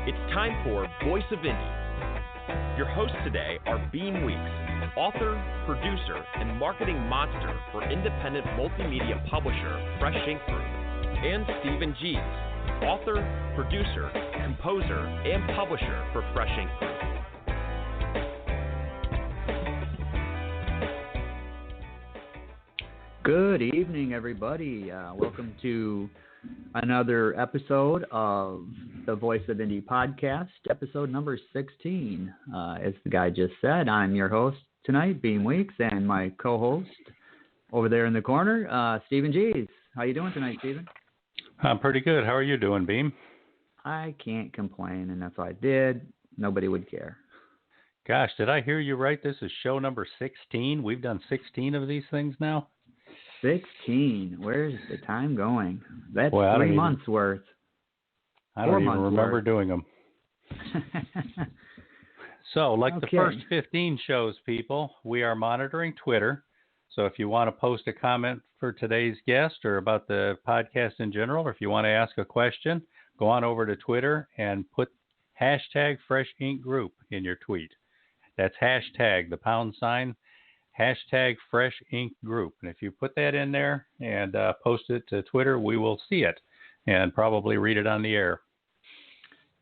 It's time for Voice of Indie. Your hosts today are Beem Weeks, author, producer, and marketing monster for independent multimedia publisher Fresh Ink Group, and Stephen Gies, author, producer, composer, and publisher for Fresh Ink Group. Good evening, everybody. Welcome to another episode of the Voice of Indie podcast, episode number 16. As the guy just said, I'm your host tonight, Beem Weeks, and my co-host over there in the corner, Stephen Gies. How you doing tonight, Stephen? I'm pretty good. How are you doing, Beem? I can't complain, and if I did, nobody would care. Gosh, did I hear you right? This is show number 16. We've done 16 of these things now. 16. Where's the time going? That's 3 months worth. I don't even remember doing them. So, like the first 15 shows, people, we are monitoring Twitter. So if you want to post a comment for today's guest or about the podcast in general, or if you want to ask a question, go on over to Twitter and put hashtag Fresh Ink Group in your tweet. That's hashtag, the #, hashtag Fresh Ink Group. And if you put that in there and post it to Twitter, we will see it and probably read it on the air.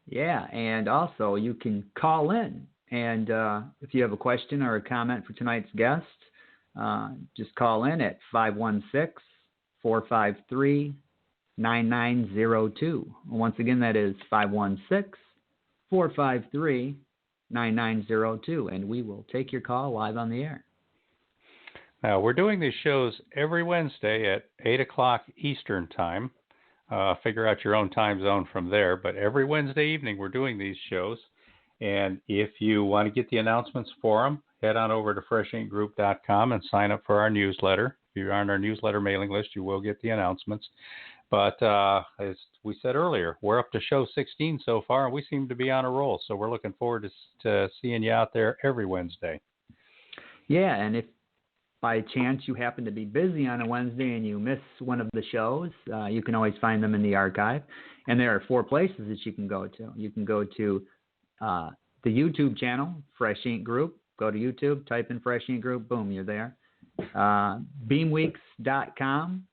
Yeah, and also you can call in. And if you have a question or a comment for tonight's guest, just call in at 516-453-9902. Once again, that is 516-453-9902, and we will take your call live on the air. Now, we're doing these shows every Wednesday at 8 o'clock Eastern Time. Figure out your own time zone from there. But every Wednesday evening, we're doing these shows. And if you want to get the announcements for them, head on over to freshinkgroup.com and sign up for our newsletter. If you're on our newsletter mailing list, you will get the announcements. But as we said earlier, we're up to show 16 so far, and we seem to be on a roll. So we're looking forward to seeing you out there every Wednesday. Yeah, and if by chance you happen to be busy on a Wednesday and you miss one of the shows, you can always find them in the archive. And there are 4 places that you can go to. You can go to the YouTube channel, Fresh Ink Group. Go to YouTube, type in Fresh Ink Group, boom, you're there. Beemweeks.com.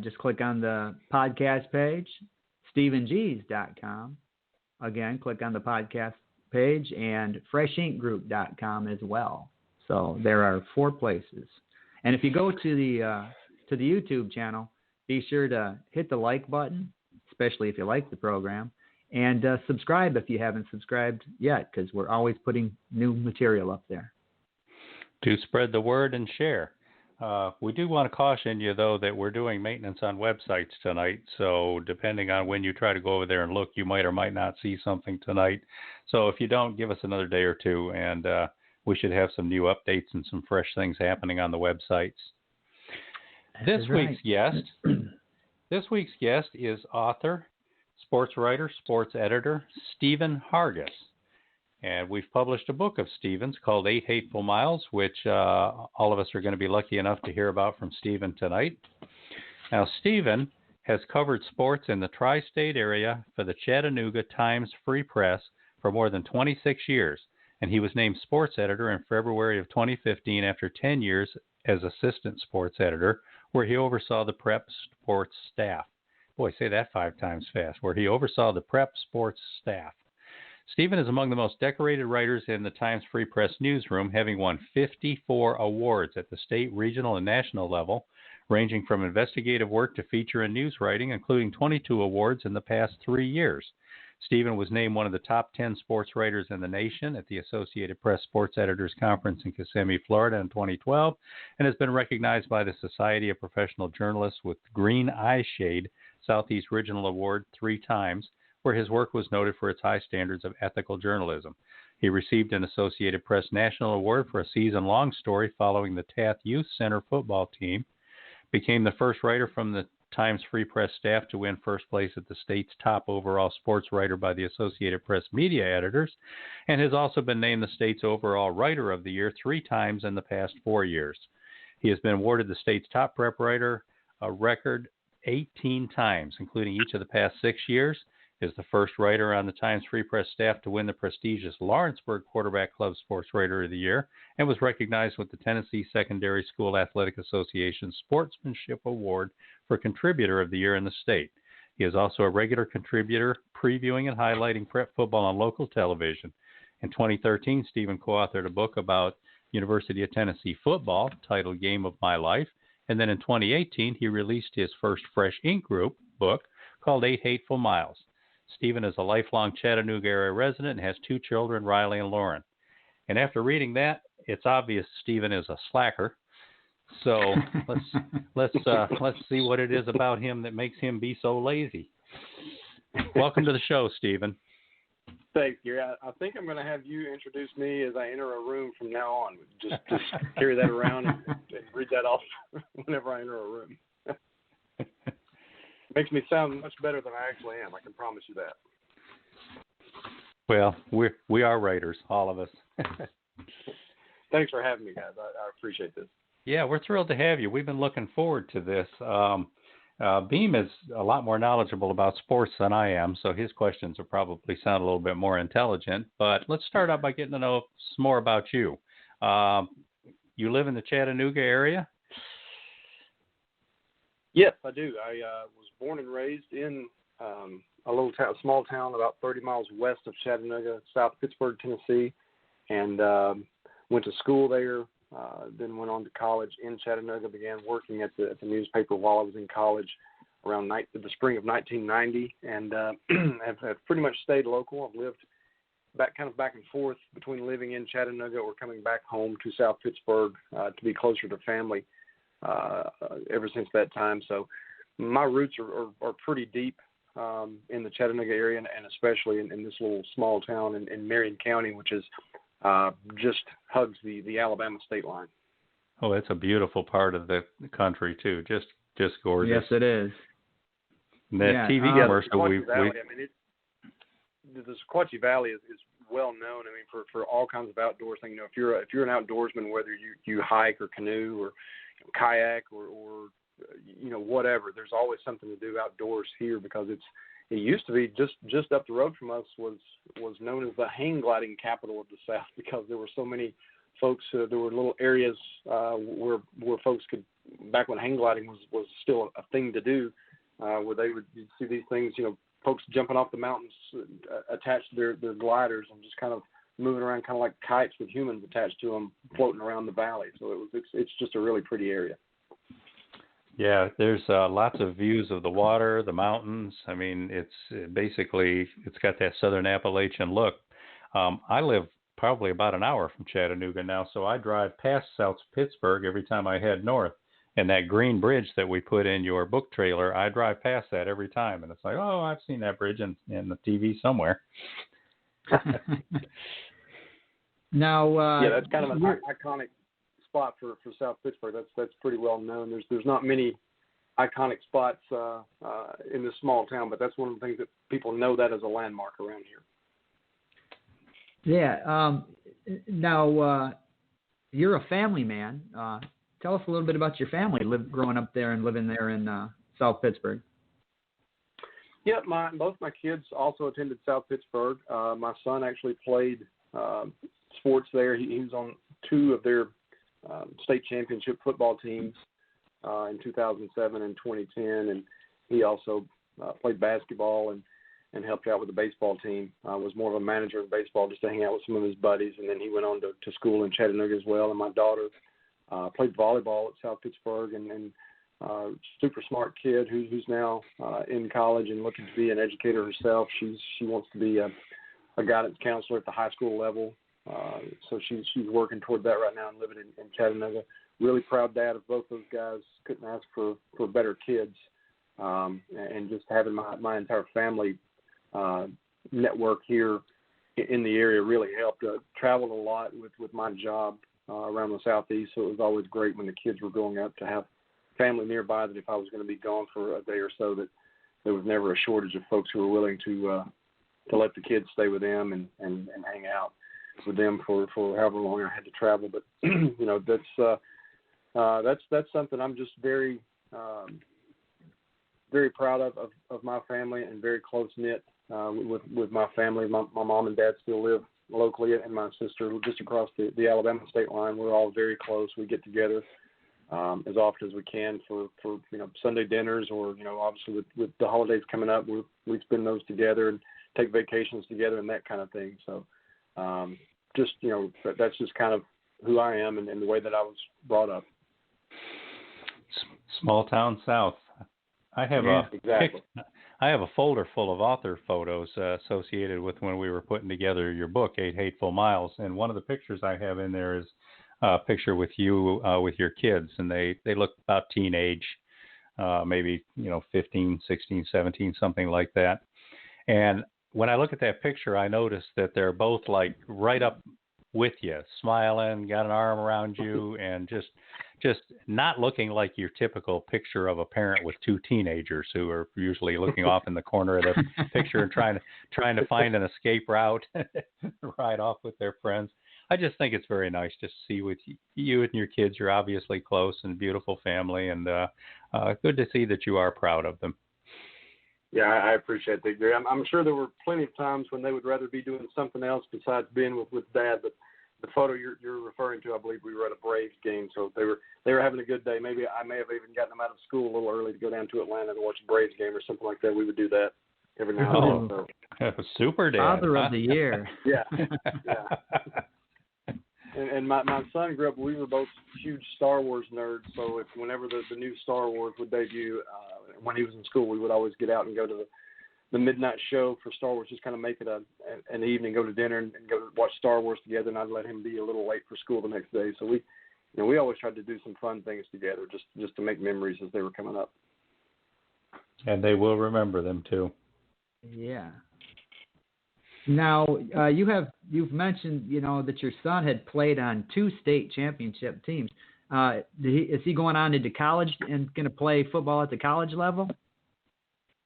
Just click on the podcast page. StephenGies.com. Again, click on the podcast page, and FreshInkGroup.com as well. So there are 4 places. And if you go to the YouTube channel, be sure to hit the like button, especially if you like the program, and subscribe if you haven't subscribed yet, because we're always putting new material up there. Do spread the word and share. We do want to caution you, though, that we're doing maintenance on websites tonight. So depending on when you try to go over there and look, you might or might not see something tonight. So if you don't, give us another day or two, and we should have some new updates and some fresh things happening on the websites. This week's guest is author, sports writer, sports editor, Stephen Hargis. And we've published a book of Stephen's called 8 Hateful Miles, which all of us are going to be lucky enough to hear about from Stephen tonight. Now, Stephen has covered sports in the tri-state area for the Chattanooga Times Free Press for more than 26 years. And he was named sports editor in February of 2015 after 10 years as assistant sports editor, where he oversaw the prep sports staff. Boy, say that 5 times fast, where he oversaw the prep sports staff. Stephen is among the most decorated writers in the Times Free Press newsroom, having won 54 awards at the state, regional, and national level, ranging from investigative work to feature and news writing, including 22 awards in the past 3 years. Stephen was named one of the top 10 sports writers in the nation at the Associated Press Sports Editors Conference in Kissimmee, Florida in 2012, and has been recognized by the Society of Professional Journalists with Green Eye Shade Southeast Regional Award 3 times, where his work was noted for its high standards of ethical journalism. He received an Associated Press National Award for a season-long story following the Taft Youth Center football team, became the first writer from the Times Free Press staff to win first place at the state's top overall sports writer by the Associated Press Media Editors, and has also been named the state's overall writer of the year 3 times in the past 4 years. He has been awarded the state's top prep writer a record 18 times, including each of the past 6 years, is the first writer on the Times Free Press staff to win the prestigious Lawrenceburg Quarterback Club Sports Writer of the Year and was recognized with the Tennessee Secondary School Athletic Association Sportsmanship Award for Contributor of the Year in the state. He is also a regular contributor, previewing and highlighting prep football on local television. In 2013, Stephen co-authored a book about University of Tennessee football titled Game of My Life. And then in 2018, he released his first Fresh Ink Group book called 8 Hateful Miles. Stephen is a lifelong Chattanooga area resident and has 2 children, Riley and Lauren. And after reading that, it's obvious Stephen is a slacker. So let's see what it is about him that makes him be so lazy. Welcome to the show, Stephen. Thanks, Gary. I think I'm going to have you introduce me as I enter a room from now on. Just carry that around and read that off whenever I enter a room. Makes me sound much better than I actually am. I can promise you that. Well, we are writers, all of us. Thanks for having me, guys. I appreciate this. Yeah, we're thrilled to have you. We've been looking forward to this. Beem is a lot more knowledgeable about sports than I am, so his questions will probably sound a little bit more intelligent. But let's start out by getting to know some more about you. You live in the Chattanooga area? Yes, I do. I was born and raised in a small town about 30 miles west of Chattanooga, South Pittsburgh, Tennessee, and went to school there. Then went on to college in Chattanooga, began working at the newspaper while I was in college around the spring of 1990, and have pretty much stayed local. I've lived back and forth between living in Chattanooga or coming back home to South Pittsburgh to be closer to family ever since that time. So my roots are pretty deep in the Chattanooga area, and especially in this little small town in Marion County, which is just hugs the Alabama state line. Oh, it's a beautiful part of the country too. Just gorgeous. Yes, it is. And that TV commercial the Sequatchie Valley is well known. I mean, for all kinds of outdoors things. You know, if you're an outdoorsman, whether you hike or canoe or kayak or whatever, there's always something to do outdoors here, because it used to be just up the road from us was known as the hang gliding capital of the South, because there were so many folks. There were little areas where folks could, back when hang gliding was still a thing to do, where you'd see these things, folks jumping off the mountains attached to their gliders and just kind of moving around, kind of like kites with humans attached to them, floating around the valley. So it's just a really pretty area. Yeah, there's lots of views of the water, the mountains. I mean, it's got that southern Appalachian look. I live probably about an hour from Chattanooga now, so I drive past South Pittsburgh every time I head north. And that green bridge that we put in your book trailer, I drive past that every time. And it's like, oh, I've seen that bridge in the TV somewhere. Now, yeah, that's kind of an iconic spot for South Pittsburgh. That's pretty well known. There's not many iconic spots in this small town, but that's one of the things that people know that as a landmark around here. Yeah. Now, you're a family man. Tell us a little bit about your family, growing up there and living there in South Pittsburgh. Yeah, both my kids also attended South Pittsburgh. My son actually played sports there. He was on 2 of their state championship football teams in 2007 and 2010, and he also played basketball and helped out with the baseball team. Was more of a manager of baseball, just to hang out with some of his buddies, and then he went on to school in Chattanooga as well. And my daughter played volleyball at South Pittsburgh, and super smart kid who's now in college and looking to be an educator herself. She wants to be a guidance counselor at the high school level. So she's working toward that right now and living in Chattanooga. Really proud dad of both those guys. Couldn't ask for better kids. And just having my entire family network here in the area really helped. Traveled a lot with my job around the Southeast, so it was always great when the kids were growing up to have family nearby, that if I was going to be gone for a day or so, that there was never a shortage of folks who were willing to let the kids stay with them and hang out with them for however long I had to travel. But that's something I'm just very very proud of my family, and very close knit with my family. My mom and dad still live locally, and my sister just across the Alabama state line. We're all very close. We get together as often as we can for Sunday dinners, or obviously with the holidays coming up, we spend those together and take vacations together and that kind of thing. So that's just kind of who I am and the way that I was brought up. Small town South. I have I have a folder full of author photos associated with when we were putting together your book, 8 Hateful Miles. And one of the pictures I have in there is a picture with you with your kids, and they look about teenage, maybe 15, 16, 17, something like that. And when I look at that picture, I notice that they're both like right up with you, smiling, got an arm around you, and just not looking like your typical picture of a parent with two teenagers who are usually looking off in the corner of the picture and trying to find an escape route, ride off with their friends. I just think it's very nice to see with you and your kids. You're obviously close and beautiful family, and good to see that you are proud of them. Yeah, I appreciate that, Gary. I'm sure there were plenty of times when they would rather be doing something else besides being with Dad. But the photo you're referring to, I believe we were at a Braves game, so they were having a good day. Maybe I may have even gotten them out of school a little early to go down to Atlanta to watch a Braves game or something like that. We would do that every now and then. So. Super Dad. Father of the year. Yeah. And my son grew up, we were both huge Star Wars nerds, so whenever the new Star Wars would debut, when he was in school, we would always get out and go to the midnight show for Star Wars, just kind of make it an evening, go to dinner and go watch Star Wars together, and I'd let him be a little late for school the next day. So we always tried to do some fun things together just to make memories as they were coming up. And they will remember them too. Yeah. Now, you've mentioned, that your son had played on 2 state championship teams. Is he going on into college and going to play football at the college level?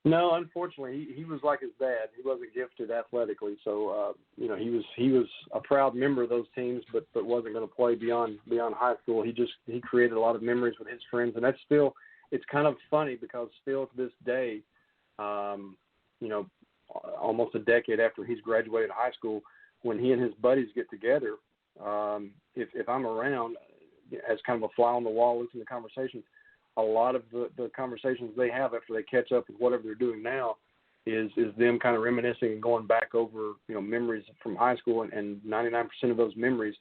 No, unfortunately, he was like his dad. He wasn't gifted athletically, so he was a proud member of those teams, but wasn't going to play beyond high school. He created a lot of memories with his friends, and that's still, it's kind of funny because still to this day, almost a decade after he's graduated high school, when he and his buddies get together, if I'm around as kind of a fly on the wall listening to conversations, a lot of the conversations they have after they catch up with whatever they're doing now is them kind of reminiscing and going back over memories from high school, and 99% of those memories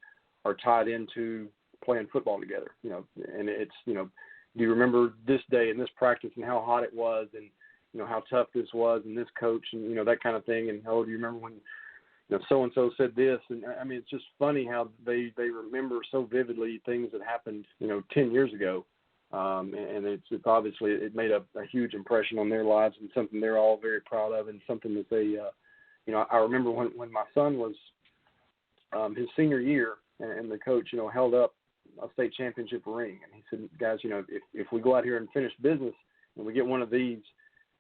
are tied into playing football together. And it's do you remember this day and this practice and how hot it was, and how tough this was, and this coach, and that kind of thing. And do you remember when so and so said this? And I mean, it's just funny how they remember so vividly things that happened 10 years ago. And it's obviously it made a huge impression on their lives, and something they're all very proud of, and something that they I remember when my son was his senior year, and the coach held up a state championship ring, and he said, guys, if we go out here and finish business and we get one of these,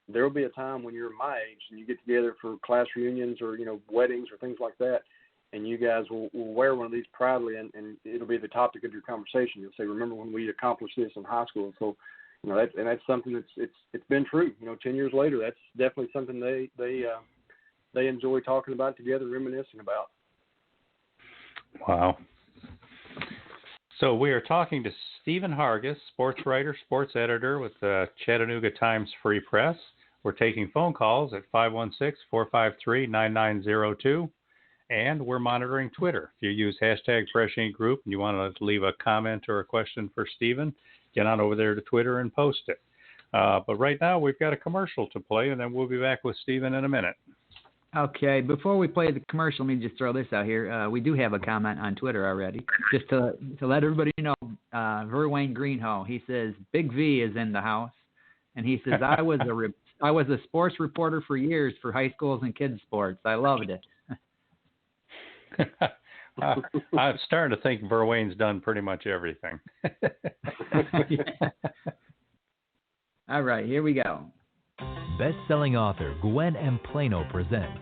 there will be a time when you're my age and you get together for class reunions or weddings or things like that, and you guys will wear one of these proudly, and it'll be the topic of your conversation. You'll say, remember when we accomplished this in high school? So, that's something it's been true. 10 years later, that's definitely something they enjoy talking about together, reminiscing about. Wow. So we are talking to Stephen Hargis, sports writer, sports editor with the Chattanooga Times Free Press. We're taking phone calls at 516-453-9902. And we're monitoring Twitter. If you use #FreshInkGroup and you want to leave a comment or a question for Stephen, get on over there to Twitter and post it. But right now we've got a commercial to play, and then we'll be back with Stephen in a minute. Okay. Before we play the commercial, let me just throw this out here. We do have a comment on Twitter already. Just to let everybody know, Verwayne Greenhow, he says, Big V is in the house. And he says, I was a sports reporter for years for high schools and kids sports. I loved it. I'm starting to think Verwayne's done pretty much everything. All right, here we go. Best-selling author Gwen M. Plano presents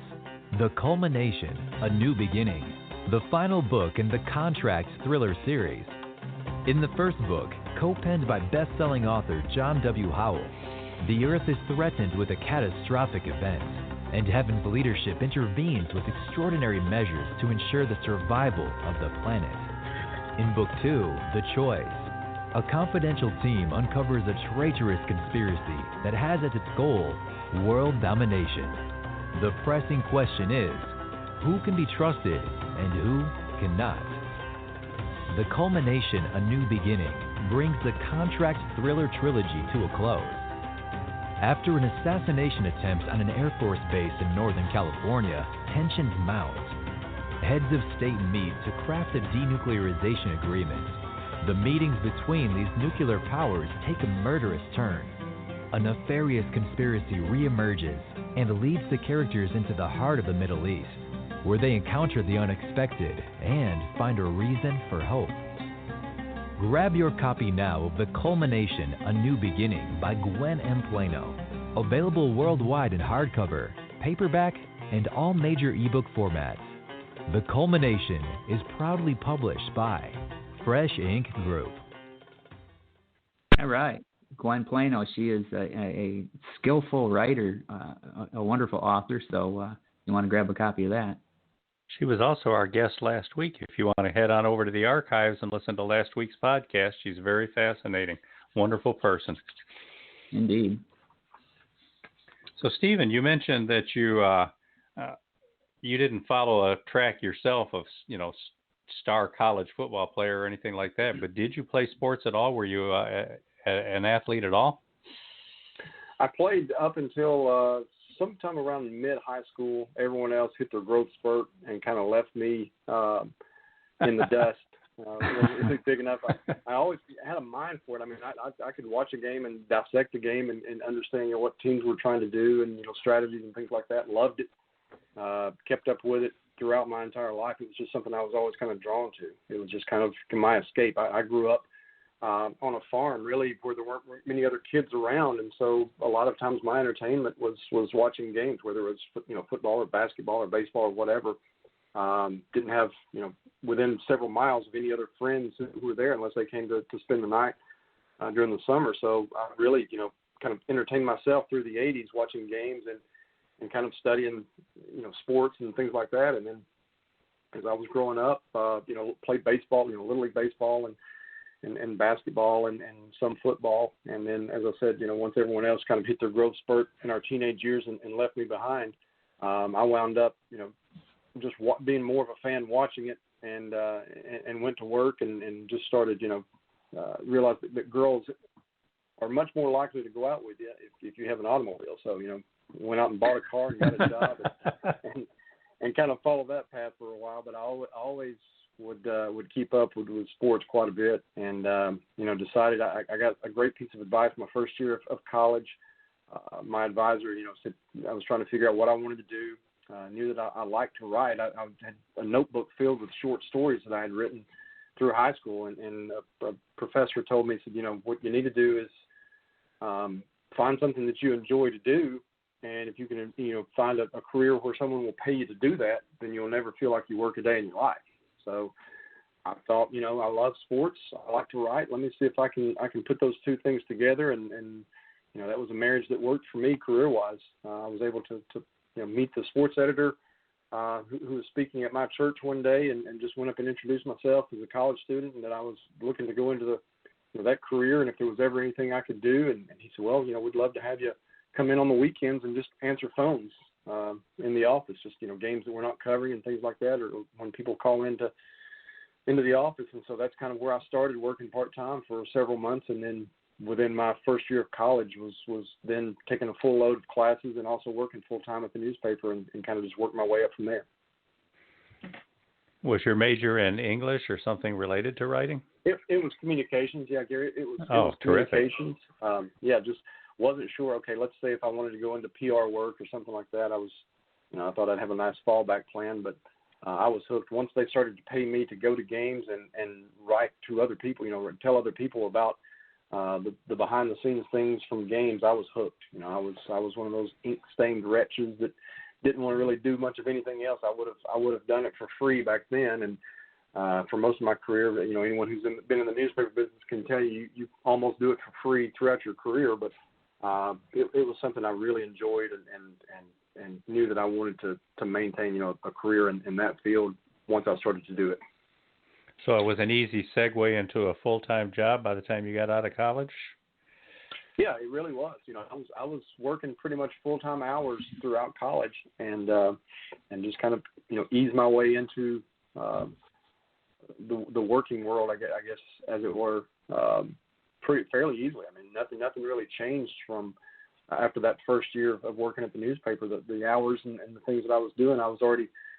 The Culmination, A New Beginning, the final book in the Contracts thriller series. In the first book, co-penned by best-selling author John W. Howell, the Earth is threatened with a catastrophic event. and Heaven's leadership intervenes with extraordinary measures to ensure the survival of the planet. In Book 2, The Choice, a confidential team uncovers a traitorous conspiracy that has as its goal world domination. The pressing question is, who can be trusted and who cannot? The Culmination, A New Beginning brings the Contract thriller trilogy to a close. After an assassination attempt on an Air Force base in Northern California, tensions mount. Heads of state meet to craft a denuclearization agreement. The meetings between these nuclear powers take a murderous turn. A nefarious conspiracy reemerges and leads the characters into the heart of the Middle East, where they encounter the unexpected and find a reason for hope. Grab your copy now of The Culmination, A New Beginning by Gwen M. Plano. Available worldwide in hardcover, paperback, and all major ebook formats. The Culmination is proudly published by Fresh Ink Group. All right. Gwen Plano, she is a skillful writer, a wonderful author, so you want to grab a copy of that. She was also our guest last week. If you want to head on over to the archives and listen to last week's podcast, she's very fascinating. Wonderful person. Indeed. So, Stephen, you mentioned that you didn't follow a track yourself of, star college football player or anything like that, but did you play sports at all? Were you an athlete at all? I played up until sometime around mid-high school. Everyone else hit their growth spurt and kind of left me in the dust. It was big enough. I always had a mind for it. I mean, I could watch a game and dissect the game and understand what teams were trying to do and strategies and things like that. Loved it. Kept up with it throughout my entire life. It was just something I was always kind of drawn to. It was just kind of my escape. I grew up on a farm, really, where there weren't many other kids around, and so a lot of times my entertainment was watching games, whether it was football or basketball or baseball or whatever. Didn't have within several miles of any other friends who were there unless they came to spend the night during the summer. So I really kind of entertained myself through the 80s watching games and kind of studying sports and things like that. And then as I was growing up, played baseball, Little League baseball and basketball and some football. And then, as I said, once everyone else kind of hit their growth spurt in our teenage years and left me behind, I wound up, just being more of a fan watching it and went to work and just started, realized that girls are much more likely to go out with you if you have an automobile. So, went out and bought a car and got a job and kind of followed that path for a while. But I always would keep up with sports quite a bit, and decided I got a great piece of advice my first year of college. My advisor, said I was trying to figure out what I wanted to do. Knew that I liked to write. I had a notebook filled with short stories that I had written through high school, and a professor told me, said, what you need to do is find something that you enjoy to do. And if you can, find a career where someone will pay you to do that, then you'll never feel like you work a day in your life. So I thought, I love sports. I like to write. Let me see if I can put those two things together. And that was a marriage that worked for me career-wise. I was able to meet the sports editor who was speaking at my church one day and just went up and introduced myself as a college student and that I was looking to go into that career and if there was ever anything I could do. And he said, well, we'd love to have you come in on the weekends and just answer phones in the office, just, games that we're not covering and things like that, or when people call into the office. And so that's kind of where I started working part-time for several months. And then within my first year of college was then taking a full load of classes and also working full-time at the newspaper and kind of just worked my way up from there. Was your major in English or something related to writing? It was communications. Yeah, Gary, it was communications. Terrific. Just wasn't sure. Okay, let's say if I wanted to go into PR work or something like that, I was, I thought I'd have a nice fallback plan, but I was hooked. Once they started to pay me to go to games and write to other people, tell other people about the behind the scenes things from games, I was hooked. I was one of those ink stained wretches that didn't want to really do much of anything else. I would have done it for free back then, and for most of my career, anyone who's been in the newspaper business can tell you almost do it for free throughout your career. But it was something I really enjoyed and knew that I wanted to maintain, a career in that field once I started to do it. So it was an easy segue into a full-time job by the time you got out of college? Yeah, it really was. I was working pretty much full-time hours throughout college, and just kind of ease my way into the working world, I guess as it were, fairly easily. I mean, nothing really changed from after that first year of working at the newspaper. The hours and the things that I was doing,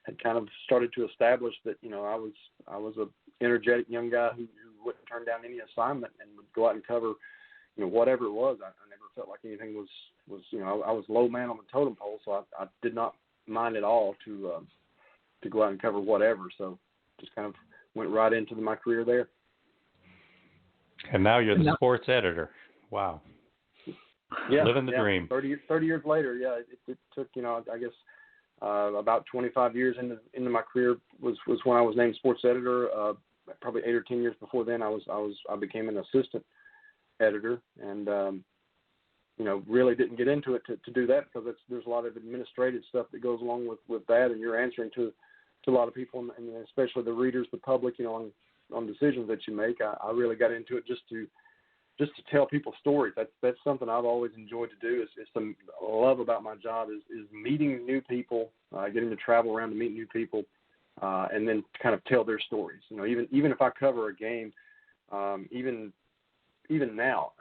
had kind of started to establish that I was a energetic young guy who wouldn't turn down any assignment and would go out and cover whatever it was. I never felt like anything was I was low man on the totem pole, so I did not mind at all to go out and cover whatever. So just kind of went right into my career there. And now you're the sports editor. Wow. Yeah, living the dream. 30 years later, yeah, it took I guess about 25 years into my career was when I was named sports editor. Probably 8 or 10 years before then, I became an assistant editor, and really didn't get into it to do that because there's a lot of administrative stuff that goes along with that, and you're answering to a lot of people, and especially the readers, the public, on decisions that you make. I really got into it just to tell people stories. That's something I've always enjoyed to do. Is some love about my job is meeting new people, getting to travel around to meet new people, and then kind of tell their stories. Even if I cover a game, even now,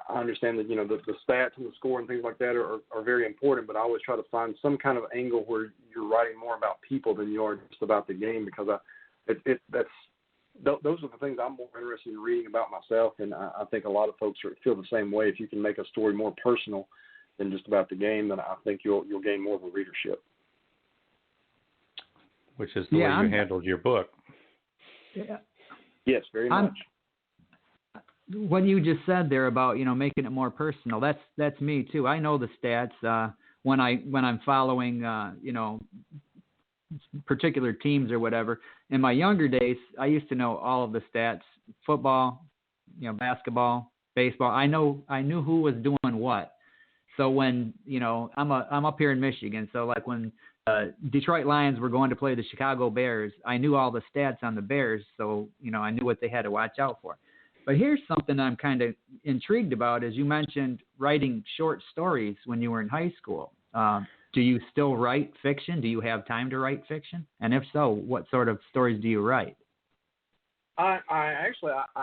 I understand that the stats and the score and things like that are very important. But I always try to find some kind of angle where you're writing more about people than you are just about the game, because those are the things I'm more interested in reading about myself, and I think a lot of folks feel the same way. If you can make a story more personal than just about the game, then I think you'll gain more of a readership. Which is the way you handled your book. Yeah. Yes, very much. What you just said there about making it more personal, that's me too. I know the stats when I'm following particular teams or whatever. In my younger days, I used to know all of the stats: football, basketball, baseball. I knew who was doing what. So when I'm up here in Michigan, so like when Detroit Lions were going to play the Chicago Bears, I knew all the stats on the Bears, so I knew what they had to watch out for. But here's something I'm kind of intrigued about, is you mentioned writing short stories when you were in high school. Do you still write fiction? Do you have time to write fiction? And if so, what sort of stories do you write? I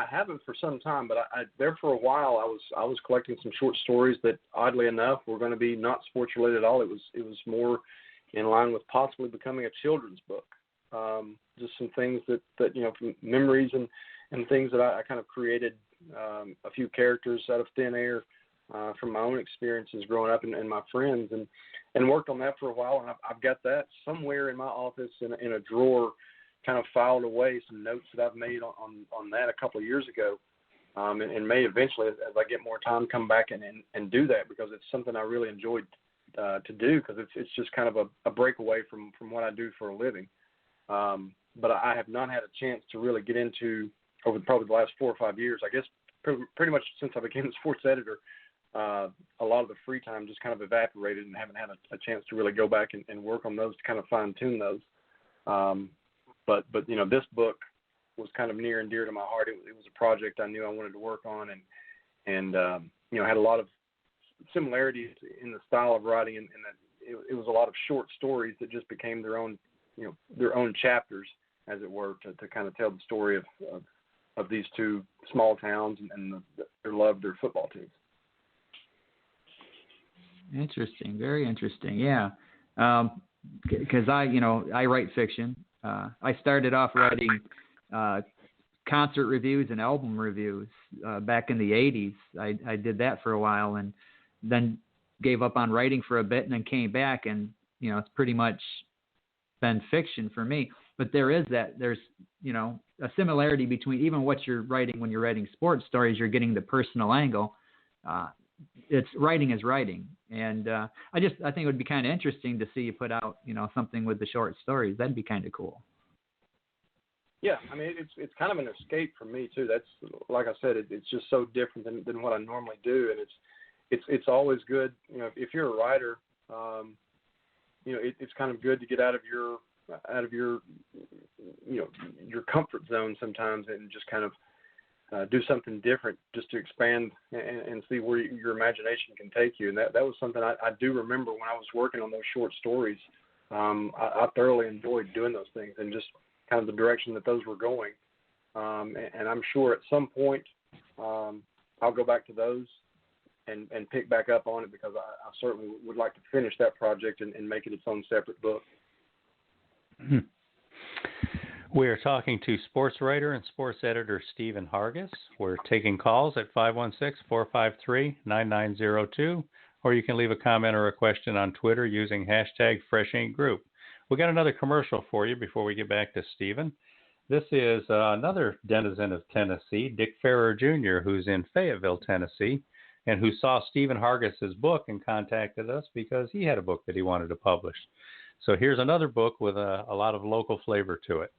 haven't for some time, but there for a while I was collecting some short stories that, oddly enough, were going to be not sports related at all. It was more in line with possibly becoming a children's book. Just some things that memories and things that I kind of created, a few characters out of thin air from my own experiences growing up and my friends, and worked on that for a while. And I've got that somewhere in my office in a drawer, kind of filed away, some notes that I've made on that a couple of years ago, and may eventually, as I get more time, come back and do that, because it's something I really enjoyed to do, because it's just kind of a breakaway from what I do for a living. But I have not had a chance to really get into, over probably the last 4 or 5 years, I guess pretty much since I became a sports editor, a lot of the free time just kind of evaporated, and haven't had a chance to really go back and work on those, to kind of fine tune those. But this book was kind of near and dear to my heart. It was a project I knew I wanted to work on, and had a lot of similarities in the style of writing, and that it was a lot of short stories that just became their own chapters, as it were, to kind of tell the story of these two small towns and their love, their football teams. Interesting, very interesting. Yeah, because I write fiction. I started off writing concert reviews and album reviews back in the 80s. I did that for a while, and then gave up on writing for a bit, and then came back, and it's pretty much been fiction for me. But there's a similarity between even what you're writing when you're writing sports stories. You're getting the personal angle. It's writing is writing, and I think it would be kind of interesting to see you put out something with the short stories. That'd be kind of cool. Yeah, I mean, it's kind of an escape for me too. That's, like I said, it's just so different than what I normally do, and it's always good. If you're a writer, it's kind of good to get out of your your comfort zone sometimes and just kind of do something different just to expand and see where your imagination can take you. And that was something I do remember when I was working on those short stories. I thoroughly enjoyed doing those things and just kind of the direction that those were going. And I'm sure at some point I'll go back to those and pick back up on it, because I certainly would like to finish that project and make it its own separate book. We are talking to sports writer and sports editor Stephen Hargis. We're taking calls at 516-453-9902, or you can leave a comment or a question on Twitter using hashtag #FreshInkGroup. We got another commercial for you before we get back to Stephen. This is another denizen of Tennessee, Dick Farrer Jr., who's in Fayetteville, Tennessee, and who saw Stephen Hargis's book and contacted us because he had a book that he wanted to publish. So here's another book with a lot of local flavor to it.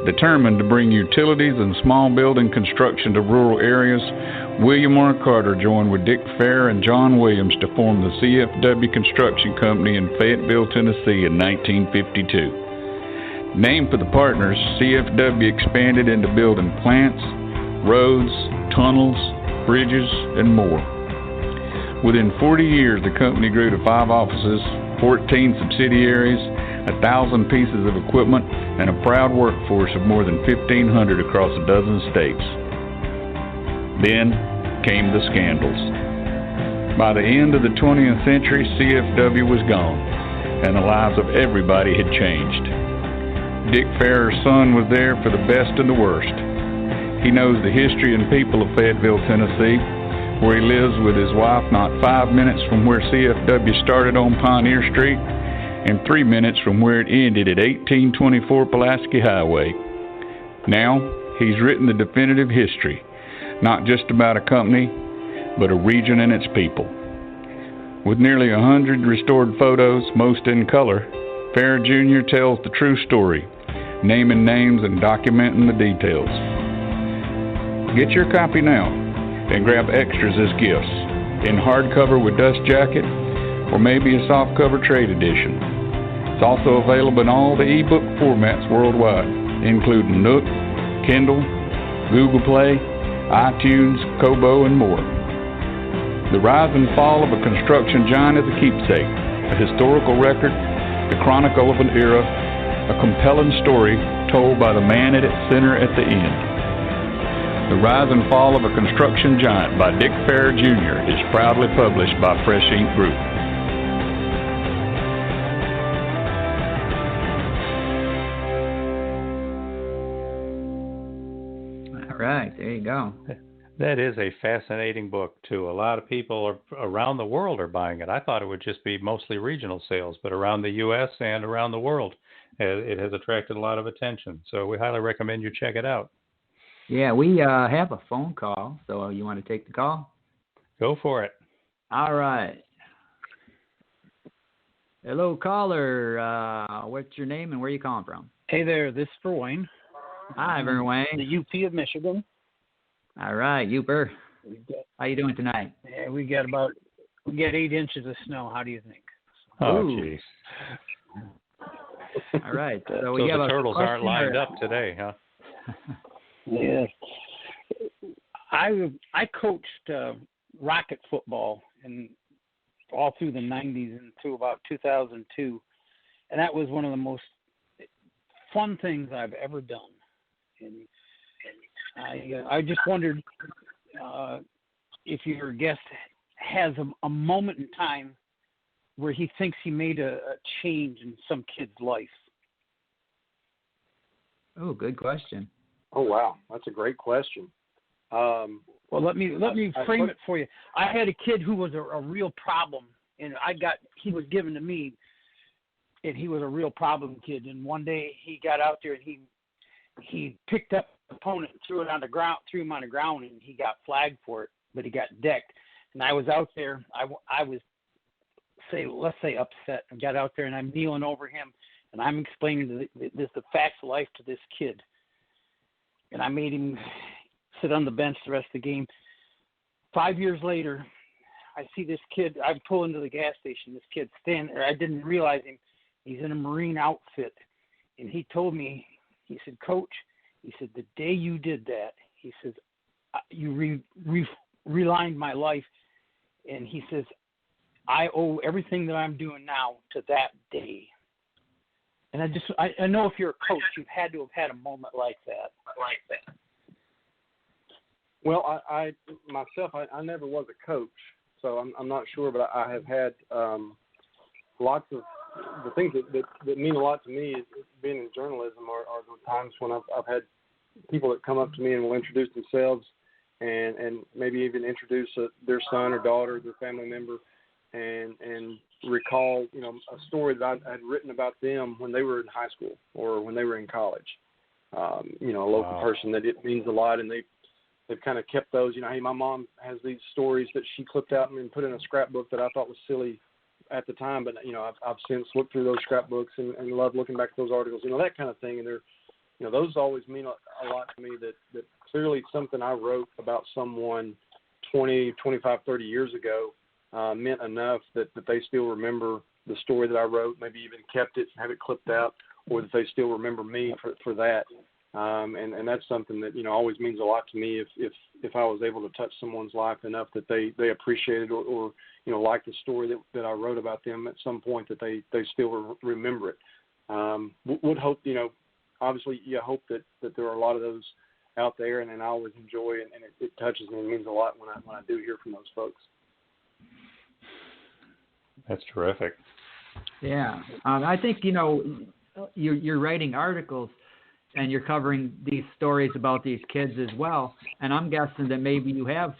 Determined to bring utilities and small building construction to rural areas, William R. Carter joined with Dick Farrer and John Williams to form the CFW Construction Company in Fayetteville, Tennessee in 1952. Named for the partners, CFW expanded into building plants, roads, tunnels, bridges, and more. Within 40 years, the company grew to 5 offices, 14 subsidiaries, 1,000 pieces of equipment, and a proud workforce of more than 1,500 across a dozen states. Then came the scandals. By the end of the 20th century, CFW was gone, and the lives of everybody had changed. Dick Farrer's son was there for the best and the worst. He knows the history and people of Fayetteville, Tennessee, where he lives with his wife not 5 minutes from where CFW started on Pioneer Street, and 3 minutes from where it ended at 1824 Pulaski Highway. Now, he's written the definitive history, not just about a company, but a region and its people. With nearly 100 restored photos, most in color, Farrer Jr. tells the true story, naming names and documenting the details. Get your copy now and grab extras as gifts, in hardcover with dust jacket, or maybe a softcover trade edition. It's also available in all the ebook formats worldwide, including Nook, Kindle, Google Play, iTunes, Kobo, and more. The Rise and Fall of a Construction Giant is a keepsake, a historical record, the chronicle of an era, a compelling story told by the man at its center at the end. The Rise and Fall of a Construction Giant by Dick Farrer Jr. is proudly published by Fresh Ink Group. All right, there you go. That is a fascinating book, too. A lot of people around the world are buying it. I thought it would just be mostly regional sales, but around the U.S. and around the world, it has attracted a lot of attention. So we highly recommend you check it out. Yeah, we have a phone call, so you want to take the call? Go for it. All right. Hello, caller. What's your name and where are you calling from? Hey there, this is for Wayne. Hi, Wayne. The UP of Michigan. All right, Uper. How you doing tonight? Yeah, we got 8 inches of snow. How do you think? Oh, jeez. All right. So the turtles aren't lined up today, huh? Yeah. I coached rocket football and all through the 90s into about 2002, and that was one of the most fun things I've ever done. And I just wondered if your guest has a moment in time where he thinks he made a change in some kid's life. Oh, good question. Oh, wow. That's a great question. Well, let me frame it for you. I had a kid who was a real problem, and he was given to me, and he was a real problem kid. And one day he got out there and he picked up the opponent and threw him on the ground, and he got flagged for it, but he got decked. And I was out there. I was, let's say, upset. I got out there and I'm kneeling over him, and I'm explaining the facts of life to this kid. And I made him sit on the bench the rest of the game. 5 years later, I see this kid. I pull into the gas station. This kid's standing there. I didn't realize him. He's in a Marine outfit. And he told me, he said, Coach, he said, the day you did that, he says, you relined my life. And he says, I owe everything that I'm doing now to that day. And I know if you're a coach, you've had to have had a moment like that. Well, I myself, I never was a coach, so I'm not sure, but I have had lots of the things that mean a lot to me is being in journalism are the times when I've had people that come up to me and will introduce themselves and maybe even introduce their son or daughter, their family member, and recall, a story that I had written about them when they were in high school or when they were in college. A local person that it means a lot, and they've kind of kept those. Hey, my mom has these stories that she clipped out and put in a scrapbook that I thought was silly at the time, but I've since looked through those scrapbooks and love looking back at those articles, that kind of thing. And they're, those always mean a lot to me. That clearly something I wrote about someone 20, 25, 30 years ago meant enough that they still remember the story that I wrote, maybe even kept it and have it clipped out, or that they still remember me for that. And that's something that, always means a lot to me if I was able to touch someone's life enough that they appreciated or like the story that I wrote about them at some point, that they still remember it. Would hope, obviously you hope that there are a lot of those out there, and I always enjoy it, and it touches me and means a lot when I do hear from those folks. That's terrific. Yeah. I think, you're writing articles and you're covering these stories about these kids as well. And I'm guessing that maybe you have,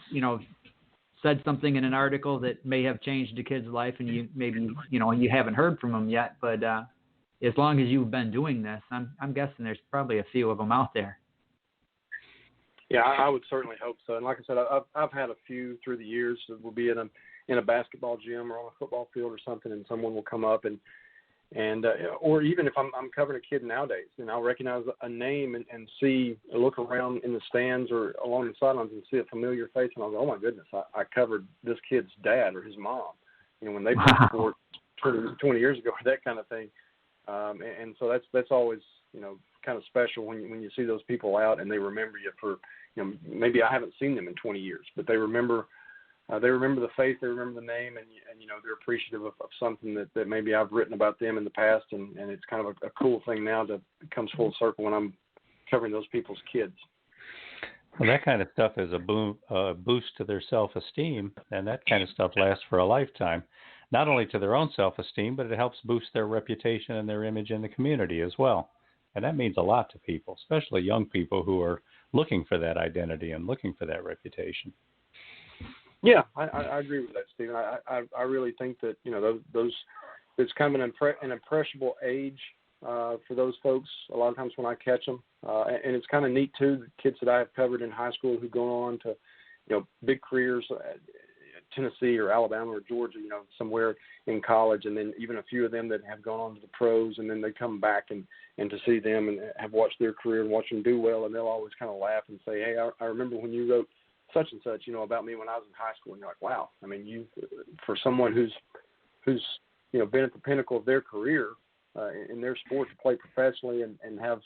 said something in an article that may have changed a kid's life, and you haven't heard from them yet. But as long as you've been doing this, I'm guessing there's probably a few of them out there. Yeah, I would certainly hope so. And like I said, I've had a few through the years that will be in a basketball gym or on a football field or something, and someone will come up and or even if I'm covering a kid nowadays, and I'll recognize a name and look around in the stands or along the sidelines and see a familiar face, and I'll go, oh my goodness, I covered this kid's dad or his mom, when they played sport 20 years ago, or that kind of thing. And so that's always, kind of special when you see those people out and they remember you for, maybe I haven't seen them in 20 years, but they remember the face, they remember the name, and they're appreciative of something that maybe I've written about them in the past, and it's kind of a cool thing now that comes full circle when I'm covering those people's kids. Well, that kind of stuff is a boost to their self-esteem, and that kind of stuff lasts for a lifetime, not only to their own self-esteem, but it helps boost their reputation and their image in the community as well. And that means a lot to people, especially young people who are looking for that identity and looking for that reputation. Yeah, I agree with that, Stephen. I really think that those it's kind of an impressionable age for those folks. A lot of times when I catch them, and it's kind of neat too. The kids that I have covered in high school who go on to big careers at Tennessee or Alabama or Georgia, somewhere in college, and then even a few of them that have gone on to the pros, and then they come back and to see them and have watched their career and watch them do well, and they'll always kind of laugh and say, hey, I remember when you wrote such and such, about me when I was in high school. And you're like, wow. I mean, you, for someone who's been at the pinnacle of their career in their sport, to play professionally and have,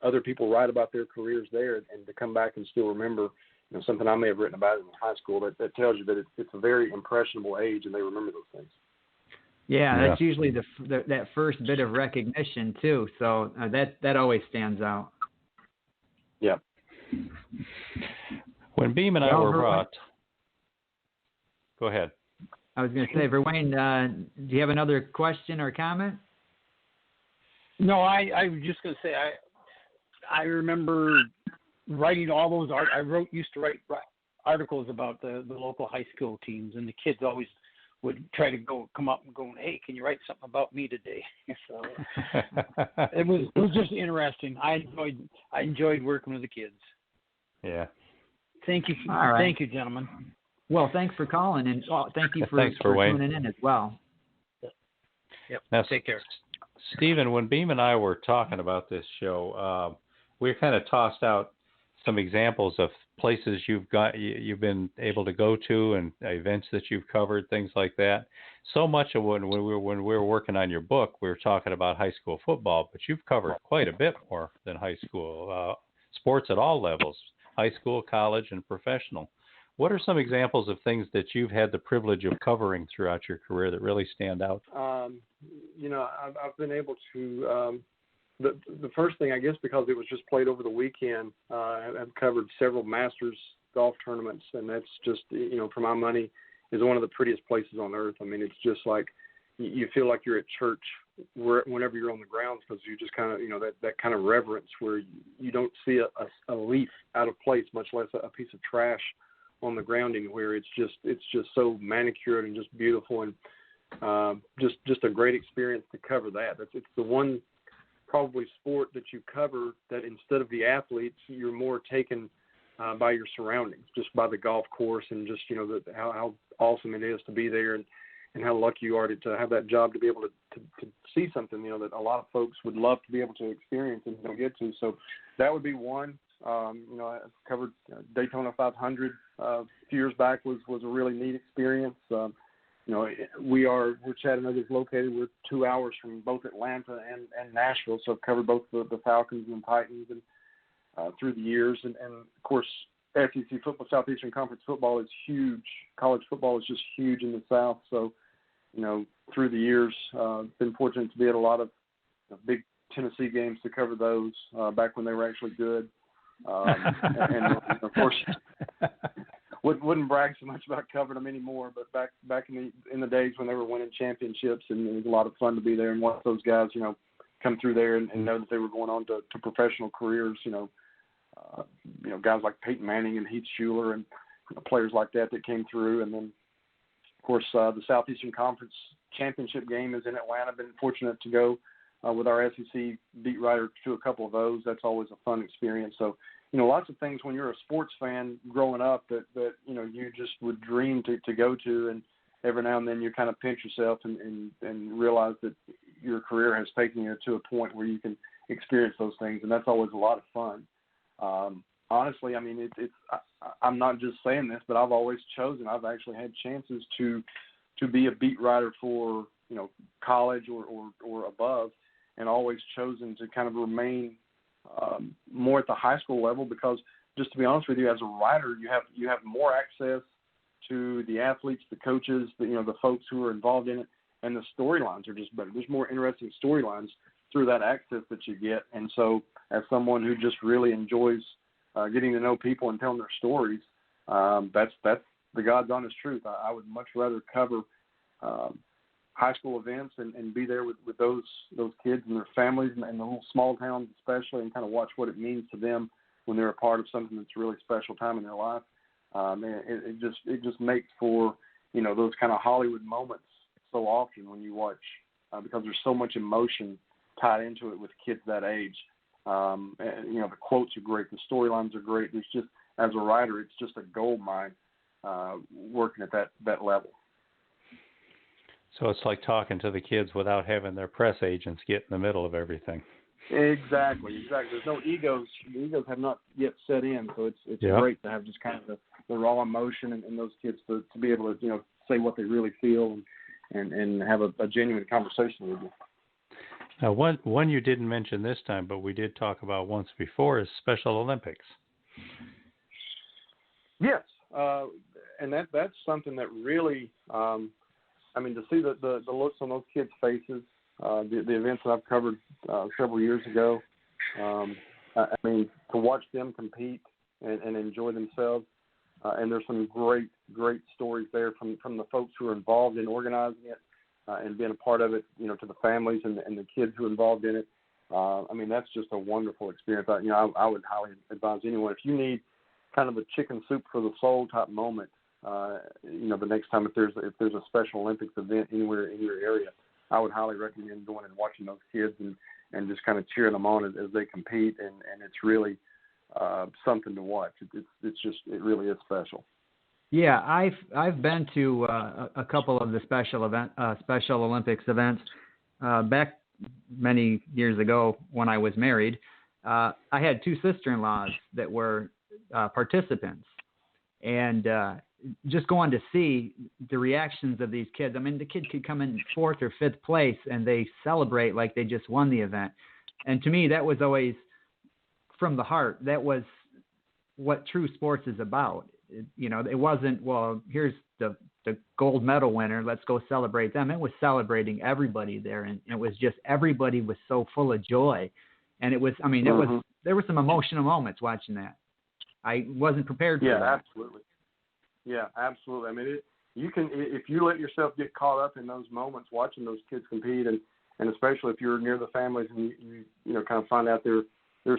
other people write about their careers there, and to come back and still remember, something I may have written about in high school, that tells you that it's a very impressionable age, and they remember those things. Yeah, that's usually that first bit of recognition too. So that always stands out. Yeah. When Beem and I were go ahead. I was going to say, Verwayne, do you have another question or comment? No, I was just going to say I remember writing all those used to write articles about the local high school teams, and the kids always would try to come up and go, hey, can you write something about me today? So it was just interesting. I enjoyed working with the kids. Yeah. Thank you. All right. Thank you, gentlemen. Well, thanks for calling, and thank you for tuning in as well. Yep. Now, take care. Stephen, when Beem and I were talking about this show, we kind of tossed out some examples of places you've been able to go to and events that you've covered, things like that. So much of when we were working on your book, we were talking about high school football, but you've covered quite a bit more than high school sports at all levels, high school, college, and professional. What are some examples of things that you've had the privilege of covering throughout your career that really stand out? I've been able to. The first thing, I guess, because it was just played over the weekend, I've covered several Masters golf tournaments, and that's just, for my money, is one of the prettiest places on earth. I mean, it's just like you feel like you're at church whenever you're on the grounds, because you just kind of, that kind of reverence where you don't see a leaf out of place, much less a piece of trash on the ground anywhere. It's just so manicured and just beautiful, and just a great experience to cover that. It's the one probably sport that you cover that instead of the athletes, you're more taken by your surroundings, just by the golf course, and just how awesome it is to be there, and how lucky you are to have that job, to be able to see something that a lot of folks would love to be able to experience and don't get to. So that would be one. I covered Daytona 500 a few years back. Was a really neat experience. Where Chattanooga is located, we're 2 hours from both Atlanta and Nashville, so I've covered both the Falcons and Titans and through the years. And of course, SEC football, Southeastern Conference football is huge. College football is just huge in the South. So, through the years, been fortunate to be at a lot of big Tennessee games to cover those back when they were actually good. And of course, wouldn't brag so much about covering them anymore, but back in the days when they were winning championships, and it was a lot of fun to be there and watch those guys, come through there and know that they were going on to professional careers. Guys like Peyton Manning and Heath Shuler and players like that came through, and then of course the Southeastern Conference championship game is in Atlanta. Been fortunate to go with our SEC beat writer to a couple of those. That's always a fun experience. So, lots of things when you're a sports fan growing up that you just would dream to go to, and every now and then you kind of pinch yourself and realize that your career has taken you to a point where you can experience those things, and that's always a lot of fun. Honestly, I mean, I'm not just saying this, but I've always chosen. I've actually had chances to be a beat writer for college or above, and always chosen to kind of remain more at the high school level, because just to be honest with you, as a writer, you have more access to the athletes, the coaches, the folks who are involved in it, and the storylines are just better. There's more interesting storylines through that access that you get. And so as someone who just really enjoys getting to know people and telling their stories, that's the God's honest truth. I would much rather cover high school events and be there with those kids and their families and the little small towns especially, and kind of watch what it means to them when they're a part of something that's a really special time in their life. It just makes for those kind of Hollywood moments so often when you watch, because there's so much emotion tied into it with kids that age. The quotes are great, the storylines are great. There's just, as a writer, it's just a gold mine working at that level. So it's like talking to the kids without having their press agents get in the middle of everything. Exactly. There's no egos. The egos have not yet set in, so it's great to have just kind of the raw emotion and those kids to be able to say what they really feel and have a genuine conversation with you. Now, one you didn't mention this time, but we did talk about once before, is Special Olympics. Yes, and that's something that really, to see the looks on those kids' faces, the events that I've covered several years ago, to watch them compete and enjoy themselves, and there's some great stories there from the folks who are involved in organizing it and being a part of it, to the families and the kids who are involved in it. That's just a wonderful experience. I would highly advise anyone, if you need kind of a chicken soup for the soul type moment, the next time if there's a Special Olympics event anywhere in your area, I would highly recommend going and watching those kids and just kind of cheering them on as they compete, and it's really something to watch. It really is special. Yeah, I've been to a couple of the Special Olympics events back many years ago when I was married. I had two sister-in-laws that were participants. And just going to see the reactions of these kids. I mean, the kid could come in 4th or 5th place and they celebrate like they just won the event. And to me, that was always from the heart. That was what true sports is about. It wasn't, well, here's the gold medal winner, let's go celebrate them. It was celebrating everybody there. And it was just, everybody was so full of joy. And it was, there were some emotional moments watching that. I wasn't prepared for that. Absolutely. Yeah, absolutely. I mean, you can, if you let yourself get caught up in those moments, watching those kids compete, and especially if you're near the families and you kind of find out their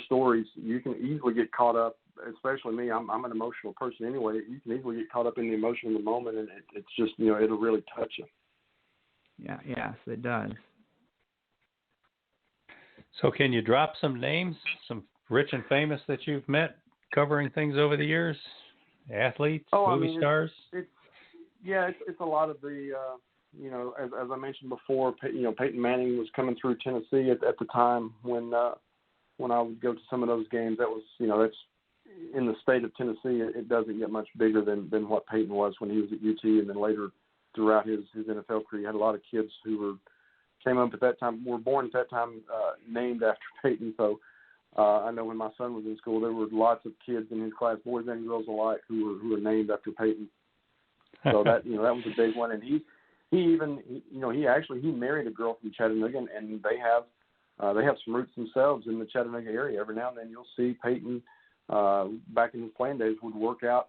stories, you can easily get caught up. Especially me, I'm an emotional person anyway. You can easily get caught up in the emotion of the moment, and it's just, it'll really touch you. Yeah, yes, it does. So can you drop some names, some rich and famous that you've met covering things over the years? Athletes, movie stars? It's a lot of the, as I mentioned before, Peyton Manning was coming through Tennessee at the time when I would go to some of those games. That was, that's in the state of Tennessee. It doesn't get much bigger than what Peyton was when he was at UT, and then later throughout his NFL career, he had a lot of kids who came up at that time, were born at that time, named after Peyton. So I know when my son was in school, there were lots of kids in his class, boys and girls alike, who were named after Peyton. So that that was a big one. And he married a girl from Chattanooga, and they have some roots themselves in the Chattanooga area. Every now and then you'll see Peyton back in his playing days would work out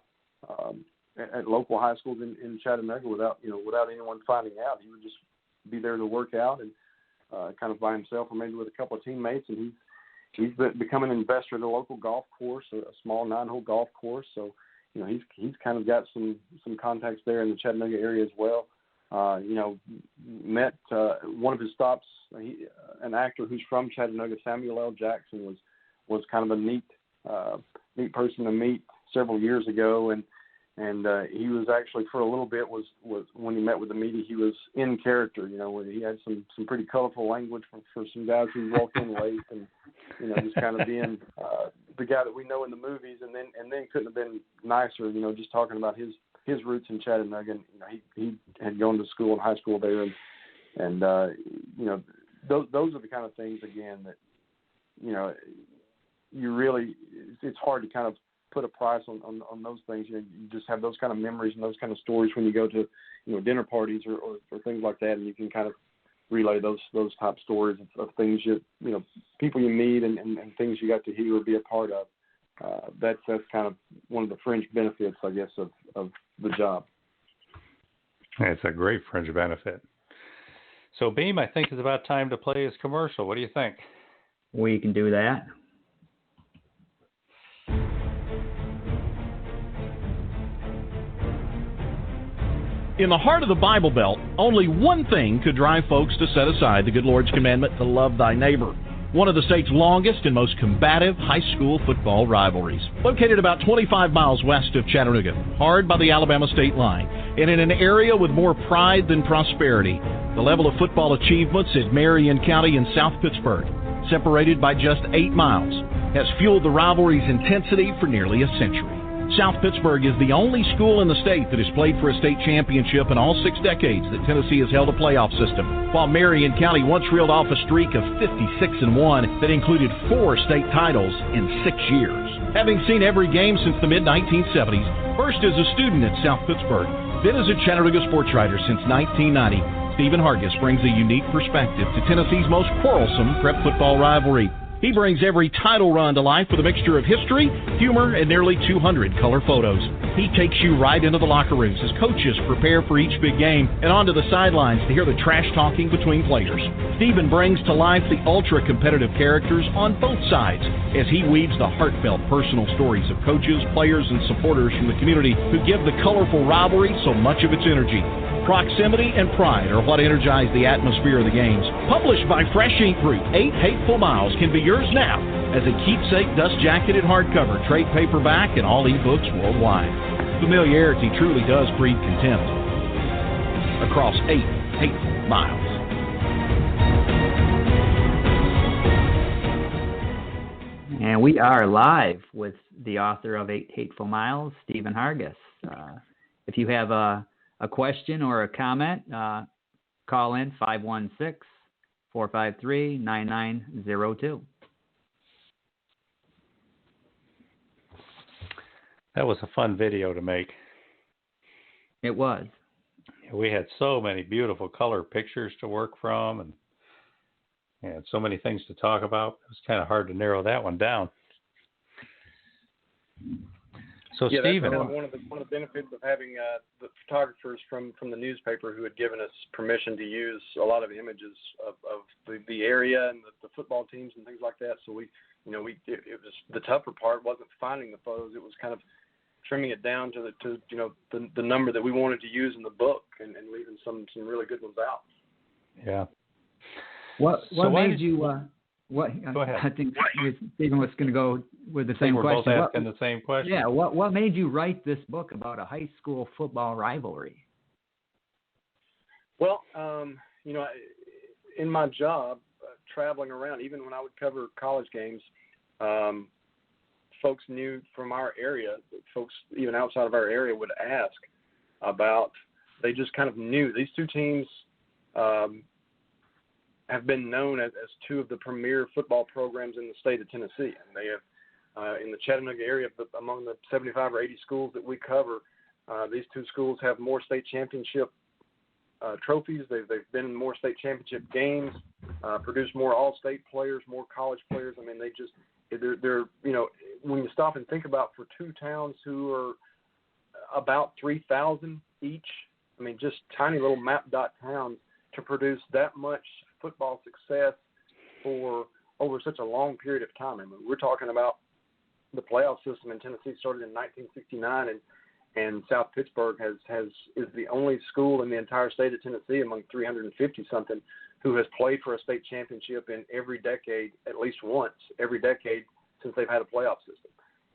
at local high schools in Chattanooga without anyone finding out. He would just be there to work out and kind of by himself or maybe with a couple of teammates, and he's become an investor at a local golf course, a small 9-hole golf course. So, he's kind of got some contacts there in the Chattanooga area as well. Met one of his stops, an actor who's from Chattanooga, Samuel L. Jackson, was kind of a neat person to meet several years ago, and he was actually for a little bit was when he met with the media, he was in character, when he had some pretty colorful language for some guys who walked in late, and just kind of being the guy that we know in the movies, and then couldn't have been nicer, just talking about his roots in Chattanooga, and he had gone to school and high school there, and those are the kind of things again that you really, it's hard to kind of put a price on those things. You just have those kind of memories and those kind of stories when you go to dinner parties or things like that, and you can kind of relay those type stories of things people you meet and things you got to hear or be a part of. That's kind of one of the fringe benefits, I guess, of the job. It's a great fringe benefit. So Beem, I think it's about time to play his commercial. What do you think? We can do that. In the heart of the Bible Belt, only one thing could drive folks to set aside the good Lord's commandment to love thy neighbor. One of the state's longest and most combative high school football rivalries. Located about 25 miles west of Chattanooga, hard by the Alabama state line, and in an area with more pride than prosperity, the level of football achievements in Marion County and South Pittsburgh, separated by just 8 miles, has fueled the rivalry's intensity for nearly a century. South Pittsburgh is the only school in the state that has played for a state championship in all 6 decades that Tennessee has held a playoff system, while Marion County once reeled off a streak of 56-1 that included 4 state titles in 6 years. Having seen every game since the mid-1970s, first as a student at South Pittsburgh, then as a Chattanooga sports writer since 1990, Stephen Hargis brings a unique perspective to Tennessee's most quarrelsome prep football rivalry. He brings every title run to life with a mixture of history, humor, and nearly 200 color photos. He takes you right into the locker rooms as coaches prepare for each big game and onto the sidelines to hear the trash talking between players. Stephen brings to life the ultra-competitive characters on both sides as he weaves the heartfelt personal stories of coaches, players, and supporters from the community who give the colorful rivalry so much of its energy. Proximity and pride are what energize the atmosphere of the games. Published by Fresh Ink Group, 8 Hateful Miles can be yours now as a keepsake dust-jacketed hardcover, trade paperback, and all e-books worldwide. Familiarity truly does breed contempt. Across 8 Hateful Miles. And we are live with the author of 8 Hateful Miles, Stephen Hargis. If you have a question or a comment, call in 516-453-9902. That was a fun video to make. It was. We had so many beautiful color pictures to work from, and so many things to talk about. It was kind of hard to narrow that one down. So, yeah, Stephen, that's one of the benefits of having the photographers from the newspaper who had given us permission to use a lot of images of the area and the football teams and things like that. So it was the tougher part wasn't finding the photos. It was kind of trimming it down to the number that we wanted to use in the book and leaving some really good ones out. Yeah. What made you? Go ahead. I think Stephen was going to go with the same we're question. Both asking the same question. Yeah. What made you write this book about a high school football rivalry? Well, in my job, traveling around, even when I would cover college games, folks knew from our area, folks even outside of our area would ask about, they just kind of knew these two teams have been known as two of the premier football programs in the state of Tennessee. And they have, in the Chattanooga area, among the 75 or 80 schools that we cover, these two schools have more state championship trophies. They've been in more state championship games, produced more all-state players, more college players. I mean, they're when you stop and think about, for two towns who are about 3,000 each, I mean, just tiny little map dot towns, to produce that much football success for over such a long period of time. I mean, we're talking about the playoff system in Tennessee started in 1969, and South Pittsburgh is the only school in the entire state of Tennessee among 350 something who has played for a state championship in every decade, at least once every decade since they've had a playoff system.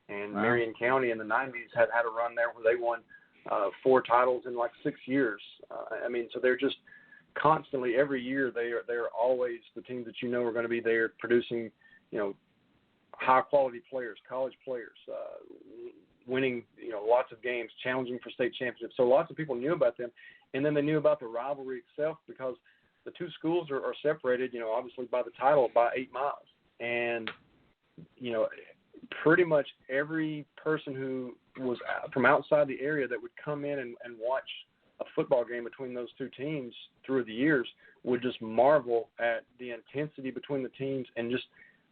And wow. Marion County in the 90s had a run there where they won 4 titles in like 6 years. I mean, so they're just constantly, every year, they're always the teams that are going to be there producing, high quality players, college players, winning, lots of games, challenging for state championships. So lots of people knew about them, and then they knew about the rivalry itself because the two schools are separated, obviously by the title by 8 miles. And, pretty much every person who was from outside the area that would come in and watch a football game between those two teams through the years would just marvel at the intensity between the teams and just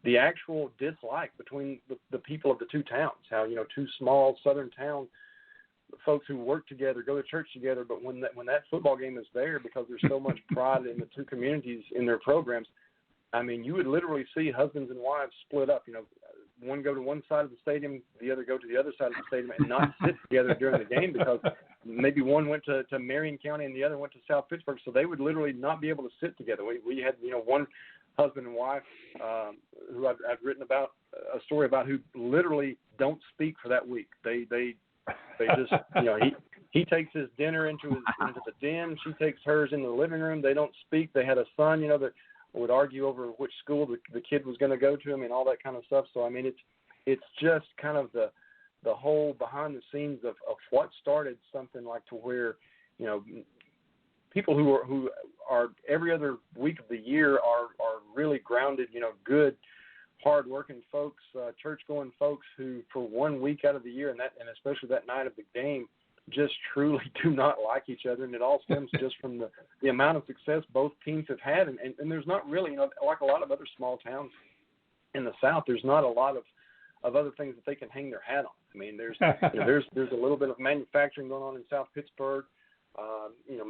the actual dislike between the people of the two towns. How, two small southern towns, folks who work together, go to church together, but when that football game is there, because there's so much pride in the two communities in their programs, I mean, you would literally see husbands and wives split up, one go to one side of the stadium, the other go to the other side of the stadium, and not sit together during the game because maybe one went to Marion County and the other went to South Pittsburgh, so they would literally not be able to sit together. We had, one husband and wife who I've written about a story about, who literally don't speak for that week. They just, he takes his dinner into the den, she takes hers into the living room. They don't speak. They had a son, that would argue over which school the kid was going to go to. I mean, all that kind of stuff. So, I mean, it's just kind of the whole behind the scenes of what started something like to where, people who are every other week of the year are really grounded, good, hard-working folks, church-going folks who, for 1 week out of the year, and especially that night of the game, just truly do not like each other, and it all stems just from the amount of success both teams have had. And there's not really, like a lot of other small towns in the South, there's not a lot of other things that they can hang their hat on. I mean, there's a little bit of manufacturing going on in South Pittsburgh.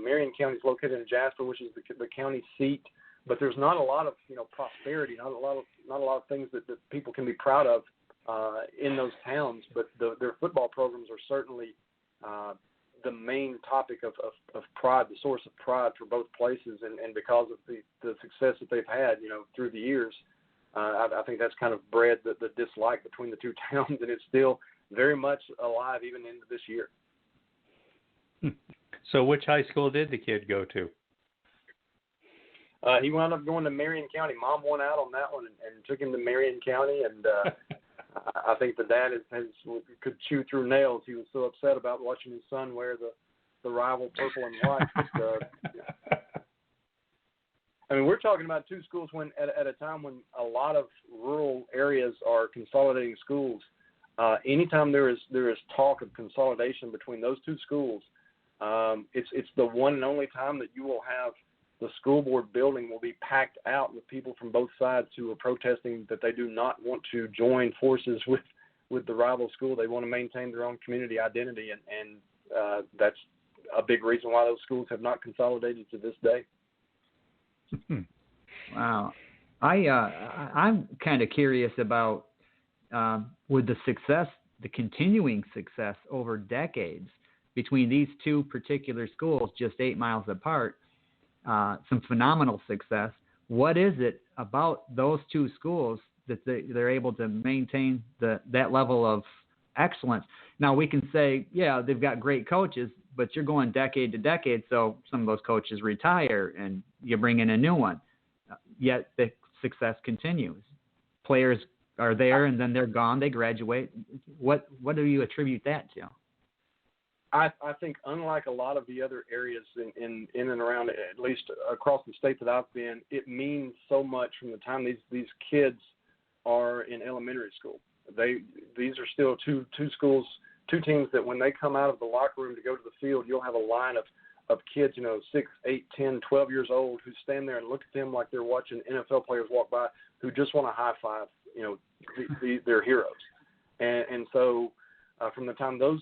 Marion County is located in Jasper, which is the county seat, but there's not a lot of prosperity, not a lot of things that people can be proud of in those towns. But their football programs are certainly the main topic of pride, the source of pride for both places, and because of the success that they've had, through the years, I think that's kind of bred the dislike between the two towns, and it's still very much alive even into this year. So which high school did the kid go to? He wound up going to Marion County. Mom won out on that one and took him to Marion County, and I think the dad could chew through nails. He was so upset about watching his son wear the rival purple and white. But, I mean, we're talking about two schools when at a time when a lot of rural areas are consolidating schools. Anytime there is talk of consolidation between those two schools, it's the one and only time that you will have the school board building will be packed out with people from both sides who are protesting that they do not want to join forces with the rival school. They want to maintain their own community identity, and that's a big reason why those schools have not consolidated to this day. Wow. I'm kind of curious about with the success, the continuing success over decades between these two particular schools just 8 miles apart, some phenomenal success. What is it about those two schools that they're able to maintain that level of excellence? Now, we can say, yeah, they've got great coaches, but you're going decade to decade, so some of those coaches retire and you bring in a new one. Yet the success continues. Players are there and then they're gone, they graduate. What do you attribute that to? I think unlike a lot of the other areas in and around, at least across the state that I've been, it means so much from the time these kids are in elementary school. These are still two schools, two teams that when they come out of the locker room to go to the field, you'll have a line of kids, 6, 8, 10, 12 years old who stand there and look at them like they're watching NFL players walk by who just want to high five, their heroes. And so from the time those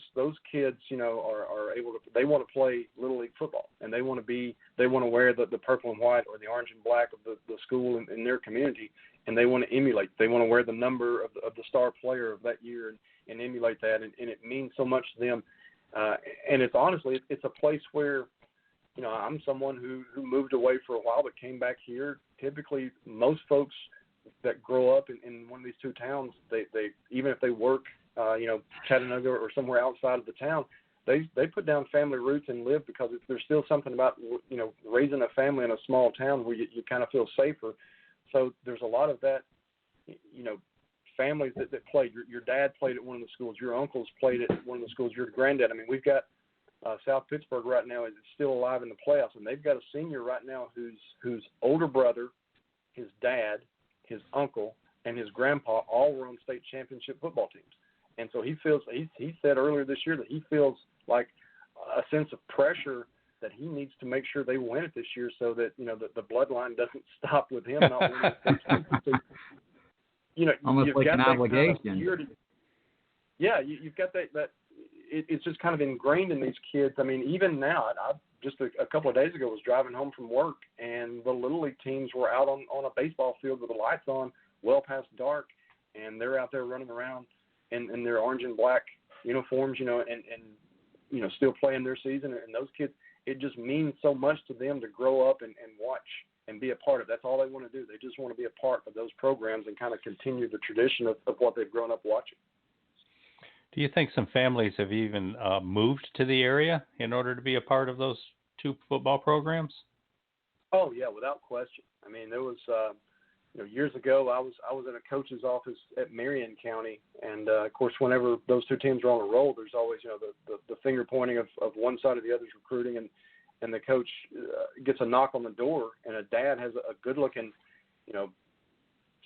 kids, are able to, they want to play Little League football, and they want to wear the purple and white or the orange and black of the school in their community, and they want to emulate. They want to wear the number of the star player of that year and emulate that, and it means so much to them. And it's honestly, it's a place where, I'm someone who moved away for a while but came back here. Typically, most folks that grow up in one of these two towns, they even if they work, Chattanooga or somewhere outside of the town, they put down family roots and live because there's still something about, raising a family in a small town where you kind of feel safer. So there's a lot of that, families that played. Your dad played at one of the schools. Your uncles played at one of the schools. Your granddad. I mean, we've got South Pittsburgh right now is still alive in the playoffs, and they've got a senior right now whose older brother, his dad, his uncle, and his grandpa all were on state championship football teams. And so he said earlier this year that he feels like a sense of pressure that he needs to make sure they win it this year so that, the bloodline doesn't stop with him not winning the state championship. Almost you've like got an that obligation. Kind of you've got that it's just kind of ingrained in these kids. I mean, even now, I just a couple of days ago was driving home from work, and the Little League teams were out on a baseball field with the lights on well past dark, and they're out there running around in their orange and black uniforms, and still playing their season. And those kids, it just means so much to them to grow up and watch and be a part of. That's all they want to do. They just want to be a part of those programs and kind of continue the tradition of what they've grown up watching. Do you think some families have even moved to the area in order to be a part of those two football programs? Oh yeah, without question. I mean, there was years ago I was in a coach's office at Marion County, and of course whenever those two teams are on a roll, there's always the finger pointing of one side or the other's recruiting, and the coach gets a knock on the door, and a dad has a good looking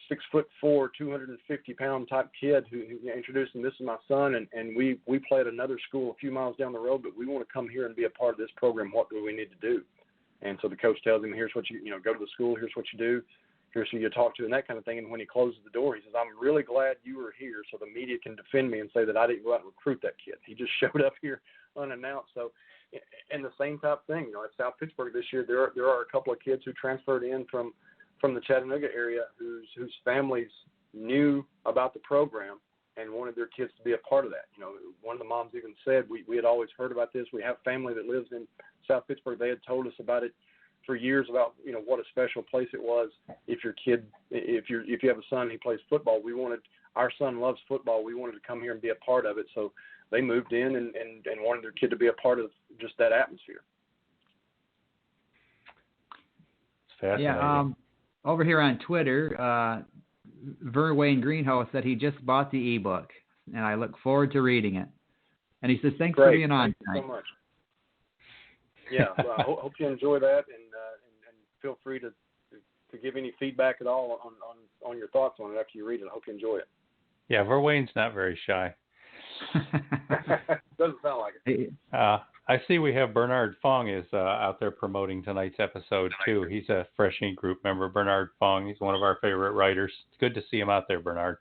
6'4", 250-pound type kid who introduced him. This is my son, and we play at another school a few miles down the road, but we want to come here and be a part of this program. What do we need to do? And so the coach tells him, here's what you go to the school, here's what you do, here's who you talk to, and that kind of thing. And when he closes the door, he says, I'm really glad you were here so the media can defend me and say that I didn't go out and recruit that kid. He just showed up here unannounced. So, and the same type thing, at South Pittsburgh this year, there are a couple of kids who transferred in from the Chattanooga area whose families knew about the program and wanted their kids to be a part of that. One of the moms even said, we had always heard about this. We have family that lives in South Pittsburgh. They had told us about it for years, about what a special place it was. If you have a son who plays football, our son loves football. We wanted to come here and be a part of it. So they moved in and wanted their kid to be a part of just that atmosphere. It's fascinating. Yeah. Over here on Twitter, Verwayne Greenhouse said he just bought the ebook, and I look forward to reading it. And he says, thanks for being on tonight. Thank you so much. Yeah, well, I hope you enjoy that, and feel free to give any feedback at all on your thoughts on it after you read it. I hope you enjoy it. Yeah, Verwayne's not very shy. Doesn't sound like it. I see we have Bernard Fong is out there promoting tonight's episode, too. He's a Fresh Ink Group member, Bernard Fong. He's one of our favorite writers. It's good to see him out there, Bernard.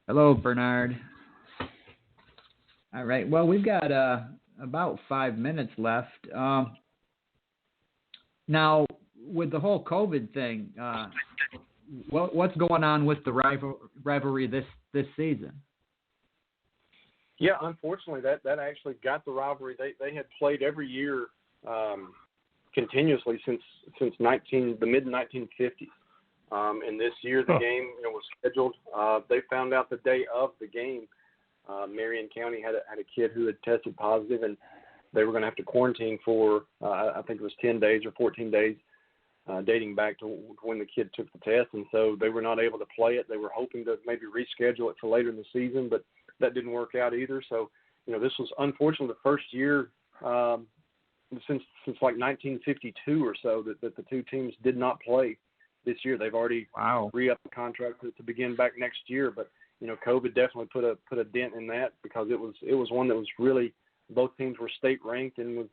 Hello, Bernard. All right. Well, we've got about 5 minutes left. Now, with the whole COVID thing, what's going on with the rivalry this season? Yeah, unfortunately, that actually got the rivalry. They had played every year continuously since the mid 1950s, and this year the game was scheduled. They found out the day of the game. Marion County had a kid who had tested positive, and they were going to have to quarantine for I think it was 10 days or 14 days, dating back to when the kid took the test, and so they were not able to play it. They were hoping to maybe reschedule it for later in the season, but that didn't work out either. So, this was unfortunately the first year since like 1952 or so that the two teams did not play this year. They've already re-upped the contract to begin back next year, but COVID definitely put a dent in that, because it was one that was really, both teams were state ranked, and was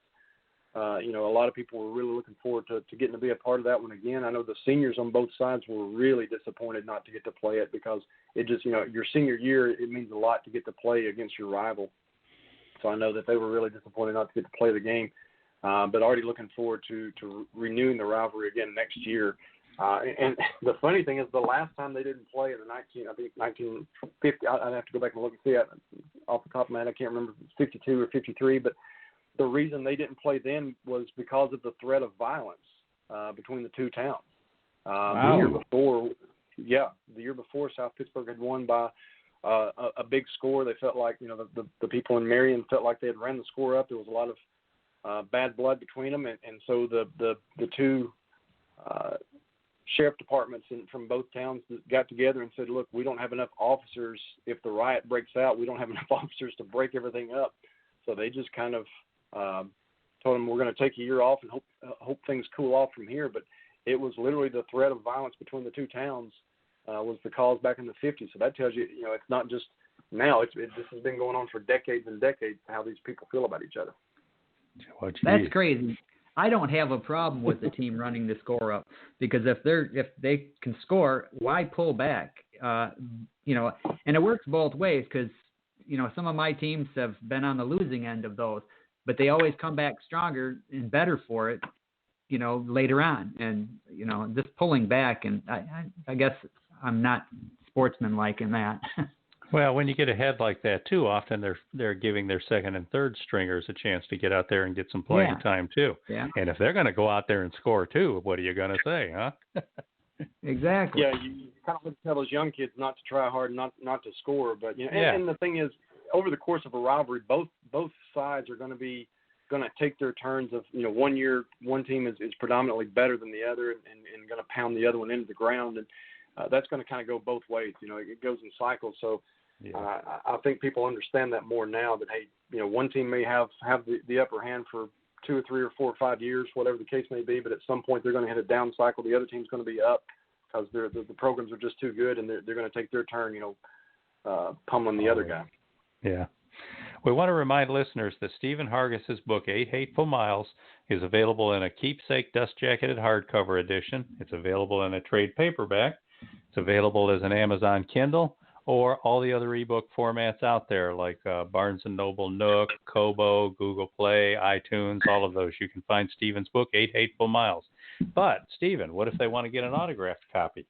a lot of people were really looking forward to getting to be a part of that one again. I know the seniors on both sides were really disappointed not to get to play it, because it just, your senior year, it means a lot to get to play against your rival. So I know that they were really disappointed not to get to play the game, but already looking forward to renewing the rivalry again next year. And the funny thing is, the last time they didn't play in the 1950, I'd have to go back and look and see it off the top of my head. I can't remember if it's 52 or 53, but the reason they didn't play then was because of the threat of violence between the two towns. The year before, South Pittsburgh had won by a big score. They felt like, the people in Marion felt like they had ran the score up. There was a lot of bad blood between them, and so the two sheriff departments from both towns got together and said, look, we don't have enough officers. If the riot breaks out, we don't have enough officers to break everything up. So they just kind of told them, we're going to take a year off and hope things cool off from here. But it was literally the threat of violence between the two towns was the cause back in the 50s. So that tells you, it's not just now. This has been going on for decades and decades, how these people feel about each other. That's crazy. I don't have a problem with the team running the score up, because if they can score, why pull back? And it works both ways, because some of my teams have been on the losing end of those, but they always come back stronger and better for it, later on. And just pulling back, and I guess I'm not sportsmanlike in that. Well, when you get ahead like that too, often they're giving their second and third stringers a chance to get out there and get some playing time too. Yeah. And if they're going to go out there and score too, what are you going to say, huh? Exactly. Yeah, you kind of tell those young kids not to try hard, not to score. But and the thing is, over the course of a rivalry, both sides are going to take their turns of 1 year one team is predominantly better than the other, and going to pound the other one into the ground, and that's going to kind of go both ways. It goes in cycles. So. Yeah. I think people understand that more now, that, hey, one team may have the upper hand for 2 or 3 or 4 or 5 years, whatever the case may be, but at some point they're going to hit a down cycle. The other team's going to be up, because the programs are just too good, and they're going to take their turn, pummeling the other guy. Yeah. We want to remind listeners that Stephen Hargis's book, 8 Hateful Miles, is available in a keepsake dust-jacketed hardcover edition. It's available in a trade paperback. It's available as an Amazon Kindle, or all the other ebook formats out there, like Barnes & Noble, Nook, Kobo, Google Play, iTunes, all of those. You can find Stephen's book, 8 Hateful Miles. But, Stephen, what if they want to get an autographed copy?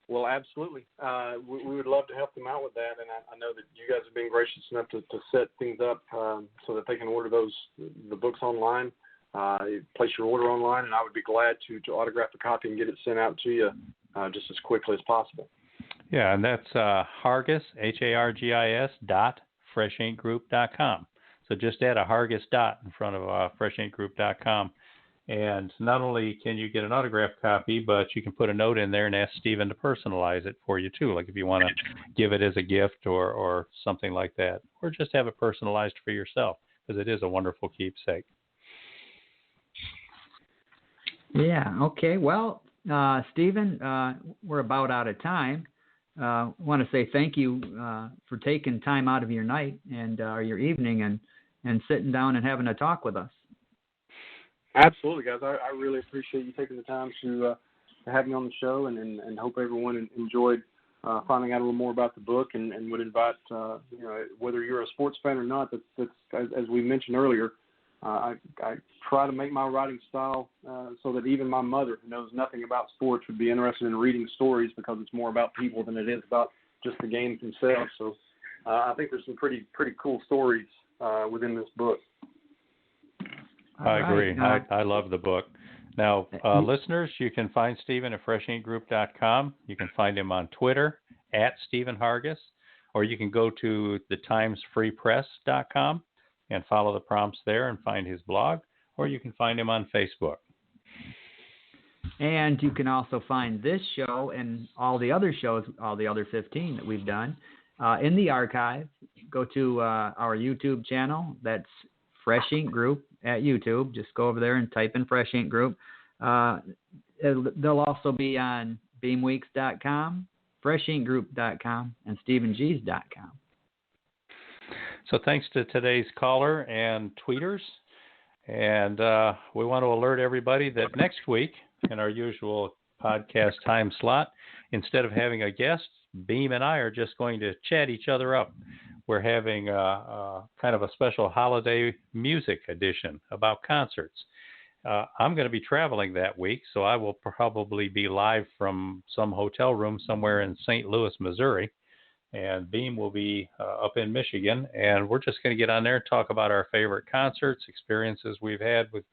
Well, absolutely. We would love to help them out with that, and I know that you guys have been gracious enough to set things up so that they can order the books online, place your order online, and I would be glad to autograph a copy and get it sent out to you just as quickly as possible. Yeah, and that's Hargis, Hargis, .freshinkgroup.com. So just add a Hargis dot in front of freshinkgroup.com, And not only can you get an autographed copy, but you can put a note in there and ask Stephen to personalize it for you too. Like if you want to give it as a gift or something like that, or just have it personalized for yourself, because it is a wonderful keepsake. Yeah. Okay. Well, Stephen, we're about out of time. I want to say thank you for taking time out of your night and your evening and sitting down and having a talk with us. Absolutely, guys. I really appreciate you taking the time to have me on the show, and hope everyone enjoyed finding out a little more about the book, and would invite, whether you're a sports fan or not, that's as we mentioned earlier, I try to make my writing style so that even my mother, who knows nothing about sports, would be interested in reading stories, because it's more about people than it is about just the games themselves. So I think there's some pretty cool stories within this book. I agree. I love the book. Now, listeners, you can find Stephen at freshinkgroup.com. You can find him on Twitter at Stephen Hargis, or you can go to thetimesfreepress.com and follow the prompts there and find his blog, or you can find him on Facebook. And you can also find this show and all the other shows, all the other 15 that we've done, in the archive. Go to our YouTube channel. That's Fresh Ink Group at YouTube. Just go over there and type in Fresh Ink Group. They'll also be on beamweeks.com, freshinkgroup.com, and stephengs.com. So thanks to today's caller and tweeters. And we want to alert everybody that next week, in our usual podcast time slot, instead of having a guest, Beem and I are just going to chat each other up. We're having kind of a special holiday music edition about concerts. I'm going to be traveling that week, so I will probably be live from some hotel room somewhere in St. Louis, Missouri. And Beem will be up in Michigan. And we're just going to get on there and talk about our favorite concerts, experiences we've had with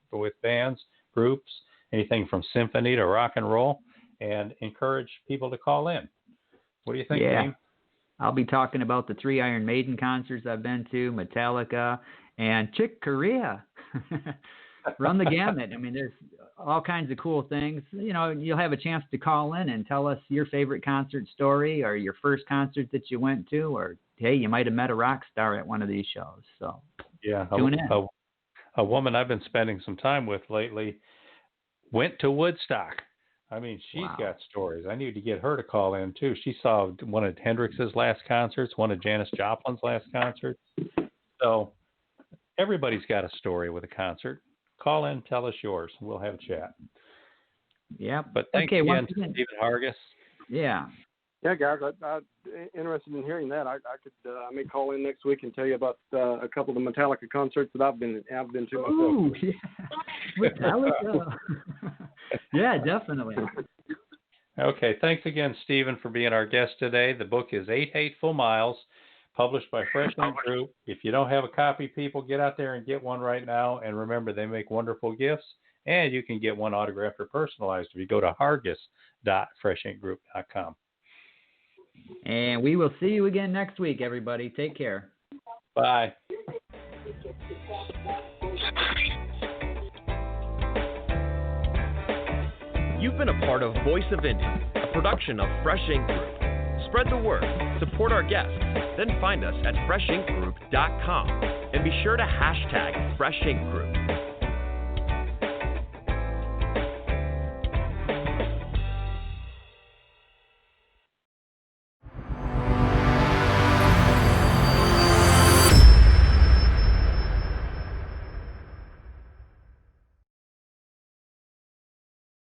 bands, groups, anything from symphony to rock and roll, and encourage people to call in. What do you think, Beem? I'll be talking about the 3 Iron Maiden concerts I've been to, Metallica, and Chick Corea. Run the gamut. I mean, there's all kinds of cool things. You know, you'll have a chance to call in and tell us your favorite concert story, or your first concert that you went to, or, hey, you might have met a rock star at one of these shows. So tune in. A woman I've been spending some time with lately went to Woodstock. I mean, she's got stories. I need to get her to call in, too. She saw one of Hendrix's last concerts, one of Janis Joplin's last concerts. So everybody's got a story with a concert. Call in, tell us yours. We'll have a chat. Yeah. But thanks again to Stephen Hargis. Yeah. Yeah, guys, I'm interested in hearing that. I may call in next week and tell you about a couple of the Metallica concerts that I've been to myself. Ooh, yeah. Metallica. Yeah, definitely. Okay, thanks again, Stephen, for being our guest today. The book is 8 Hateful Miles, published by Fresh Ink Group. If you don't have a copy, people, get out there and get one right now. And remember, they make wonderful gifts, and you can get one autographed or personalized if you go to hargis.freshinkgroup.com. And we will see you again next week, everybody. Take care. Bye. You've been a part of Voice of Indy, a production of Fresh Ink Group. Spread the word, support our guests, then find us at freshinkgroup.com and be sure to hashtag Fresh Ink Group.